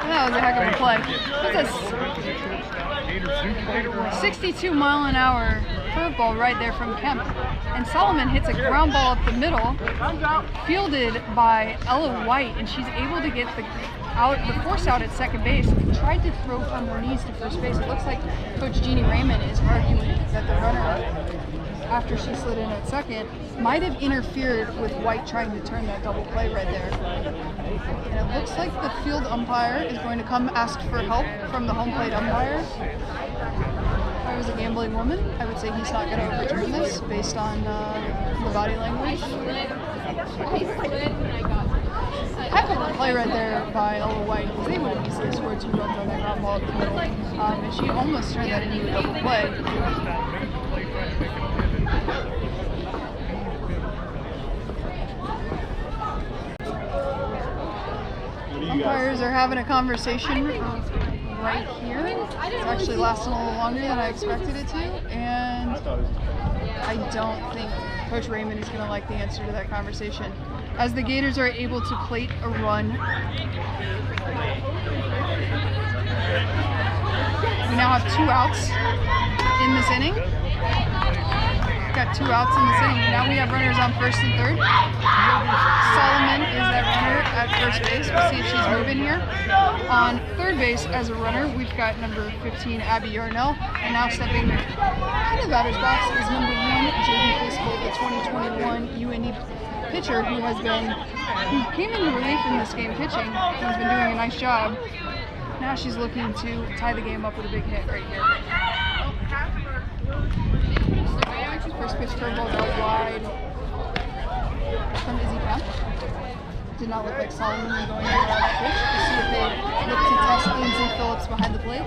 That was a heck of a play. That's a 62-mile-an-hour curveball right there from Kemp. And Solomon hits a ground ball up the middle, fielded by Ella White, and she's able to get the force out at second base. Tried to throw from her knees to first base. It looks like Coach Jeannie Rayman is arguing that the runner, after she slid in at second, might have interfered with White trying to turn that double play right there. And it looks like the field umpire is going to come ask for help from the home plate umpire. If I was a gambling woman, I would say he's not going to overturn this based on the body language. Heck of a play right there by Ella White, because they would have easily scored 2 runs on that ground ball up the middle. And she almost turned that into a double play. Umpires are having a conversation right here. It's actually lasting a little longer than I expected it to, and I don't think Coach Rayman is going to like the answer to that conversation. As the Gators are able to plate a run, we now have 2 outs in this inning. Got 2 outs in this inning. Now we have runners on first and third. Solomon is that runner at first base. We'll see if she's moving here. On third base as a runner, we've got number 15, Abby Yarnell. And now stepping in the batter's box is number 1, Jaden Fiskel, the 2021 UNE pitcher who came into relief in this game pitching. He's been doing a nice job. Now she's looking to tie the game up with a big hit right here. First pitch curveball goes wide from Izzy Kemp. Did not look like Solomon was going to get that pitch. We'll see if they look to test Lindsay Phillips behind the plate.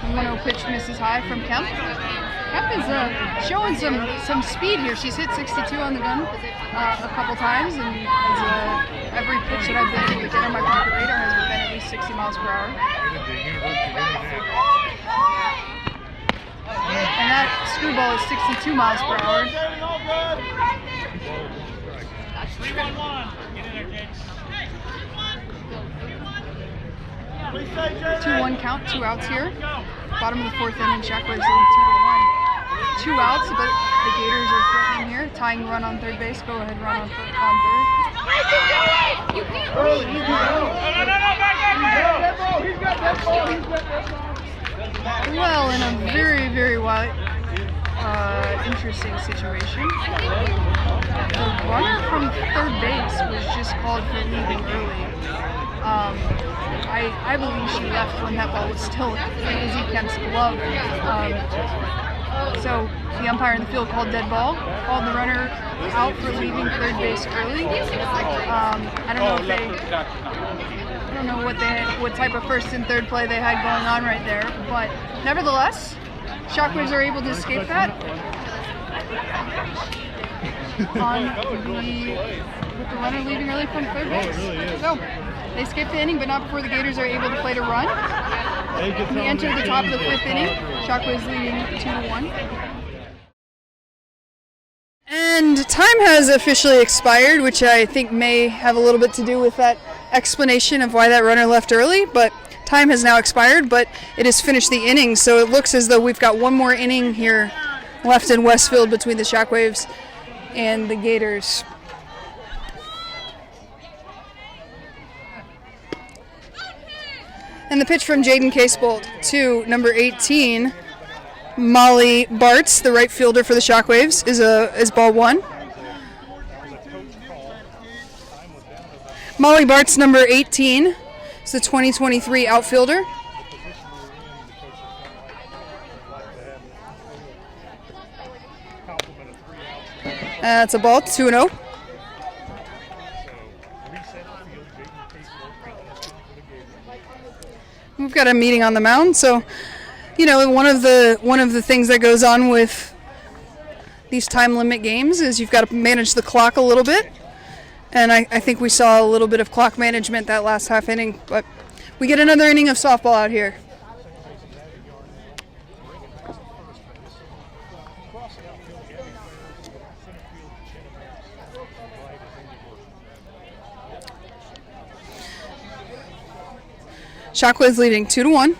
The 1-0 pitch misses high from Kemp. Kemp is showing some speed here. She's hit 62 on the gun a couple times, and every pitch that I've been able to get on my pocket radar has been at least 60 miles per hour. And that screwball is 62 miles per hour. 2-1 count, 2 outs here. Bottom of the 4th inning, Shockwaves lead 2-1. 2 outs, but the Gators are threatening here. Tying run on third base. Go ahead, run on third. Well, in a very, very interesting situation. The runner from third base was just called for leaving early. I believe she left when that ball was still in Izzy Kemp's glove. So the umpire in the field called dead ball, called the runner out for leaving third base early. I don't know what type of first and third play they had going on right there, but nevertheless, Shockwaves are able to escape that. With the runner leaving early from third base. So they escape the inning, but not before the Gators are able to plate a run. We enter the top of the 5th inning. Shockwaves leading 2-1. And time has officially expired, which I think may have a little bit to do with that explanation of why that runner left early, but time has now expired, but it has finished the inning, so it looks as though we've got one more inning here left in Westfield between the Shockwaves and the Gators. And the pitch from Jaden Casebolt to number 18, Molly Bartz, the right fielder for the Shockwaves, is ball one. Molly Bartz, number 18, is the 2023 outfielder. That's a ball, 2-0. We've got a meeting on the mound, so one of the things that goes on with these time limit games is you've got to manage the clock a little bit, and I think we saw a little bit of clock management that last half inning, but we get another inning of softball out here. Shockwaves leading 2-1.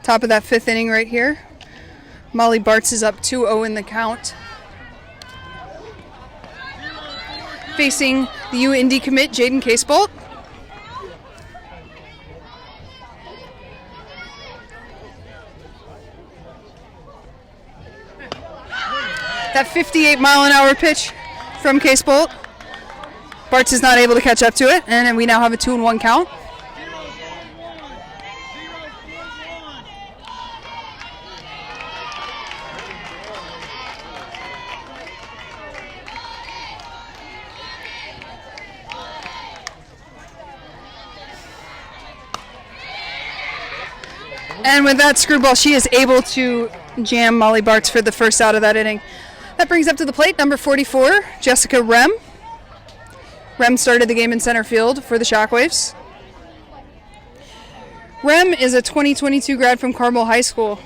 Top of that fifth inning right here. Molly Bartz is up 2-0 in the count. Facing the U-Indy commit, Jaden Casebolt. That 58-mile-an-hour pitch from Casebolt. Bartz is not able to catch up to it, and we now have a 2-1 count. And with that screwball, she is able to jam Molly Bartz for the first out of that inning. That brings up to the plate number 44, Jessica Rem. Rem started the game in center field for the Shockwaves. Rem is a 2022 grad from Carmel High School.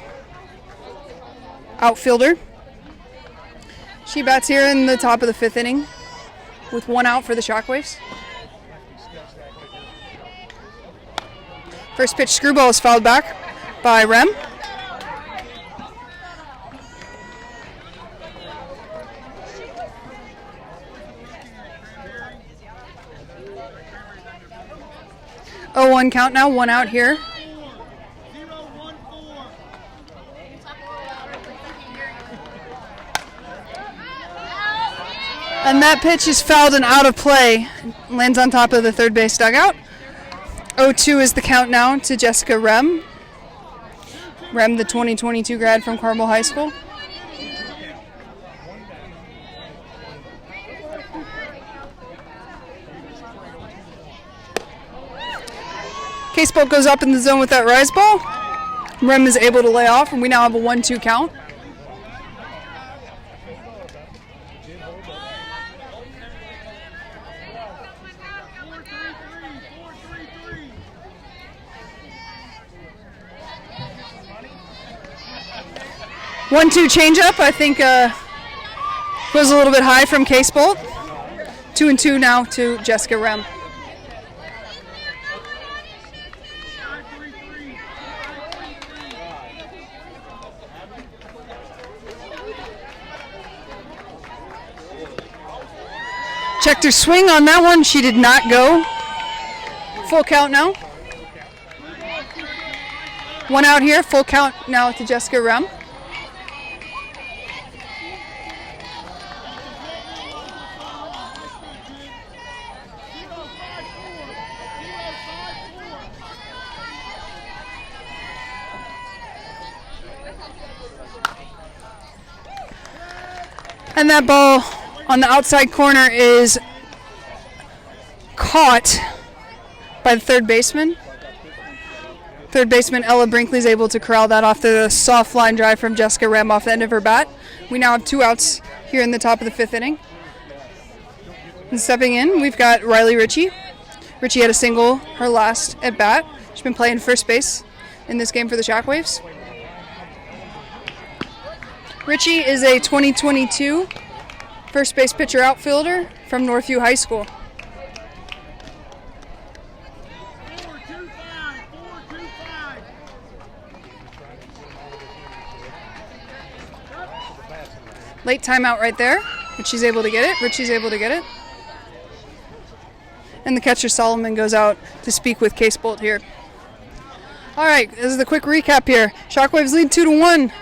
Outfielder. She bats here in the top of the fifth inning with one out for the Shockwaves. First pitch screwball is fouled back by Rem. Oh, 1 count now, one out here. And that pitch is fouled and out of play. Lands on top of the third base dugout. 0-2 is the count now to Jessica Rem. Rem, the 2022 grad from Carmel High School. Casebolt goes up in the zone with that rise ball. Rem is able to lay off, and we now have a 1-2 count. One-two changeup, I think, was a little bit high from Casebolt. 2-2 now to Jessica Rem. Checked her swing on that one. She did not go. Full count now. One out here. Full count now to Jessica Rem. And that ball on the outside corner is caught by the third baseman. Third baseman Ella Brinkley is able to corral that off the soft line drive from Jessica Rem off the end of her bat. We now have 2 outs here in the top of the fifth inning. And stepping in, we've got Riley Ritchie. Ritchie had a single her last at bat. She's been playing first base in this game for the Shockwaves. Ritchie is a 2022 first base pitcher outfielder from Northview High School. Late timeout right there, but she's able to get it. Ritchie's able to get it. And the catcher Solomon goes out to speak with Casebolt here. All right, this is the quick recap here. Shockwaves lead 2-1.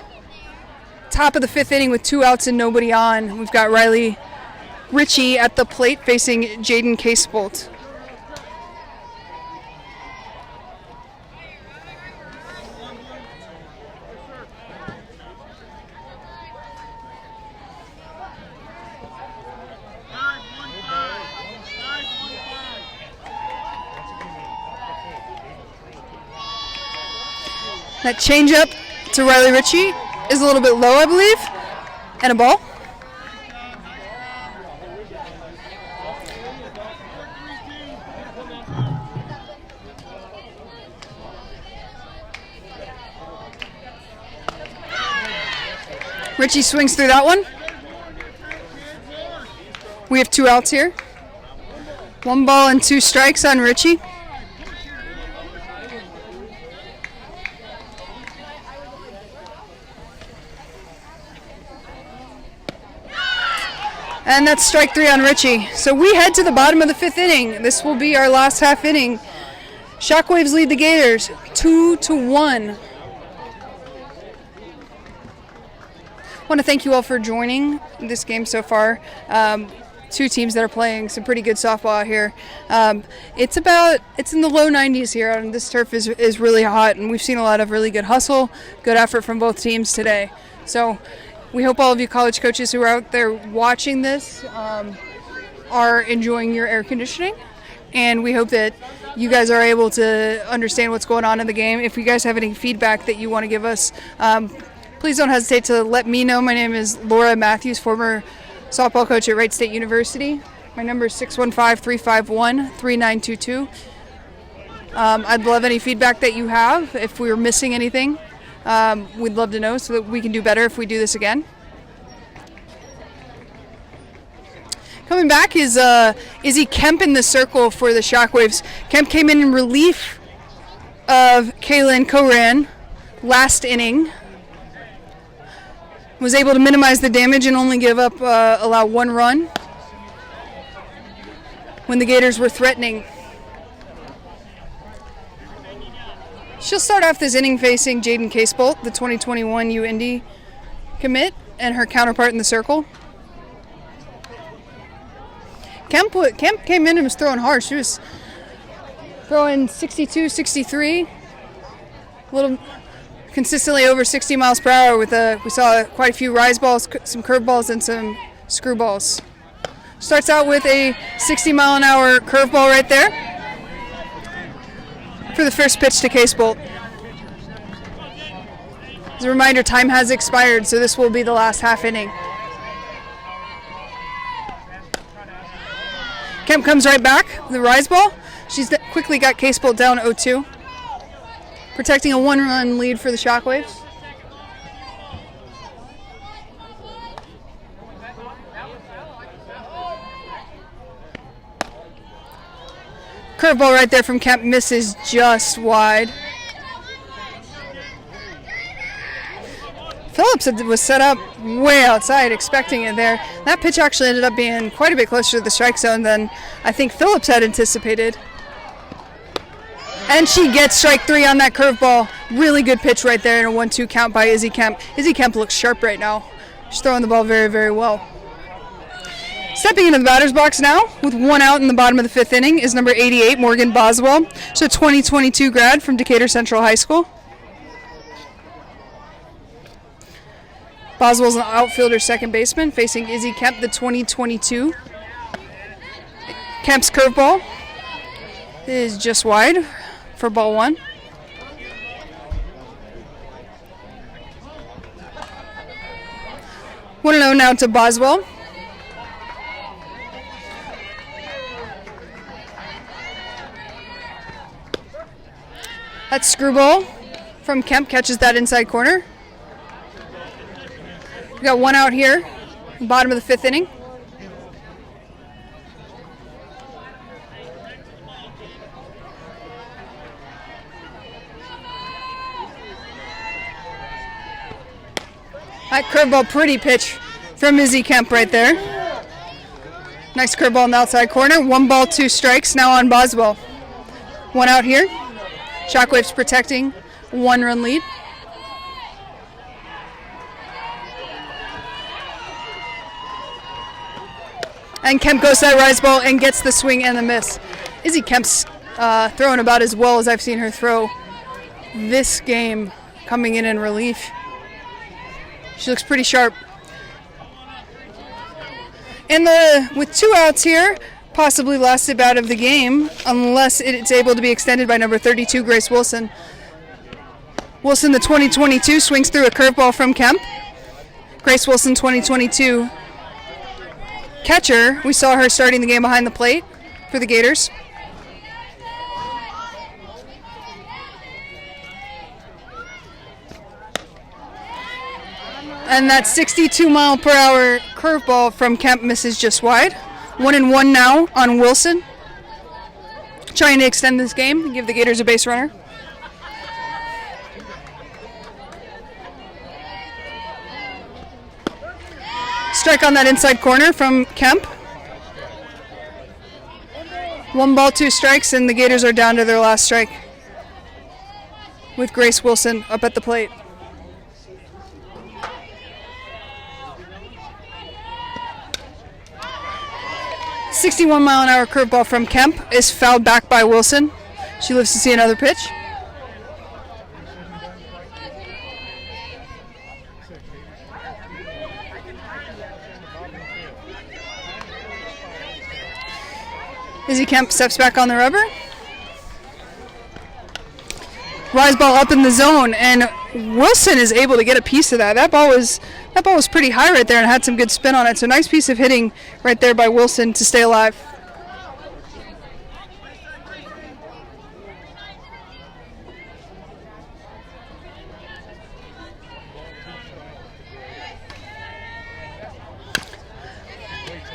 Top of the 5th inning with 2 outs and nobody on. We've got Riley Ritchie at the plate facing Jaden Casebolt. That changeup to Riley Ritchie is a little bit low, I believe, and a ball. Ritchie swings through that one. We have 2 outs here. 1 ball and 2 strikes on Ritchie. And that's strike 3 on Ritchie. So we head to the bottom of the 5th inning. This will be our last half inning. Shockwaves lead the Gators 2-1. I want to thank you all for joining this game so far. 2 teams that are playing some pretty good softball out here. It's in the low 90s here, and this turf is really hot, and we've seen a lot of really good hustle, good effort from both teams today. So we hope all of you college coaches who are out there watching this are enjoying your air conditioning, and we hope that you guys are able to understand what's going on in the game. If you guys have any feedback that you want to give us, please don't hesitate to let me know. My name is Laura Matthews, former softball coach at Wright State University. My number is 615-351-3922. I'd love any feedback that you have. If we were missing anything, we'd love to know so that we can do better if we do this again. Coming back is Izzy Kemp in the circle for the Shockwaves. Kemp came in relief of Kaylin Coran last inning. Was able to minimize the damage and only allow 1 run when the Gators were threatening. She'll start off this inning facing Jaden Casebolt, the 2021 UIndy commit, and her counterpart in the circle. Kemp came in and was throwing hard. She was throwing 62, 63, a little consistently over 60 miles per hour. We saw quite a few rise balls, some curveballs, and some screwballs. Starts out with a 60-mile-an-hour curveball right there for the first pitch to Casebolt. As a reminder, time has expired, so this will be the last half inning. Kemp comes right back with the rise ball. She's quickly got Casebolt down 0-2, protecting a 1-run lead for the Shockwaves. Curveball right there from Kemp misses just wide. Phillips was set up way outside, expecting it there. That pitch actually ended up being quite a bit closer to the strike zone than I think Phillips had anticipated. And she gets strike 3 on that curveball. Really good pitch right there, and a 1-2 count by Izzy Kemp. Izzy Kemp looks sharp right now. She's throwing the ball very, very well. Stepping into the batter's box now with 1 out in the bottom of the 5th inning is number 88, Morgan Boswell. She's a 2022 grad from Decatur Central High School. Boswell's an outfielder, second baseman, facing Izzy Kemp, the 2022. Kemp's curveball is just wide for ball 1. One and 0 now to Boswell. That screwball from Kemp catches that inside corner. We got 1 out here, bottom of the 5th inning. That curveball, pretty pitch from Izzy Kemp right there. Nice curveball in the outside corner. 1 ball, 2 strikes now on Boswell. 1 out here. Shockwaves protecting 1-run lead. And Kemp goes to that rise ball and gets the swing and the miss. Izzy Kemp's throwing about as well as I've seen her throw this game, coming in relief. She looks pretty sharp. And with 2 outs here, possibly last at bat of the game, unless it's able to be extended by number 32, Grace Wilson. Wilson, the 2022, swings through a curveball from Kemp. Grace Wilson, 2022 catcher. We saw her starting the game behind the plate for the Gators. And that 62-mile-per-hour curveball from Kemp misses just wide. 1-1 now on Wilson. Trying to extend this game and give the Gators a base runner. Strike on that inside corner from Kemp. 1 ball, 2 strikes, and the Gators are down to their last strike with Grace Wilson up at the plate. .61-mile-an-hour curveball from Kemp is fouled back by Wilson. She lives to see another pitch. Izzy Kemp steps back on the rubber. Rise ball up in the zone, and Wilson is able to get a piece of that. That ball was pretty high right there and had some good spin on it. So nice piece of hitting right there by Wilson to stay alive.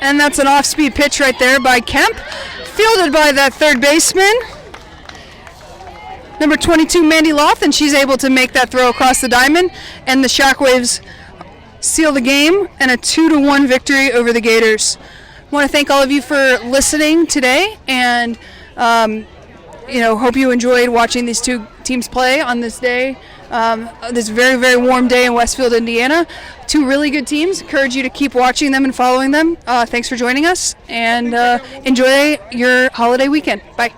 And that's an off-speed pitch right there by Kemp, fielded by that third baseman, number 22, Mandy Loth, and she's able to make that throw across the diamond, and the Shockwaves seal the game and a 2-1 victory over the Gators. I want to thank all of you for listening today, and hope you enjoyed watching these 2 teams play on this day, this very, very warm day in Westfield, Indiana. 2 really good teams. Encourage you to keep watching them and following them. Thanks for joining us, and enjoy your holiday weekend. Bye.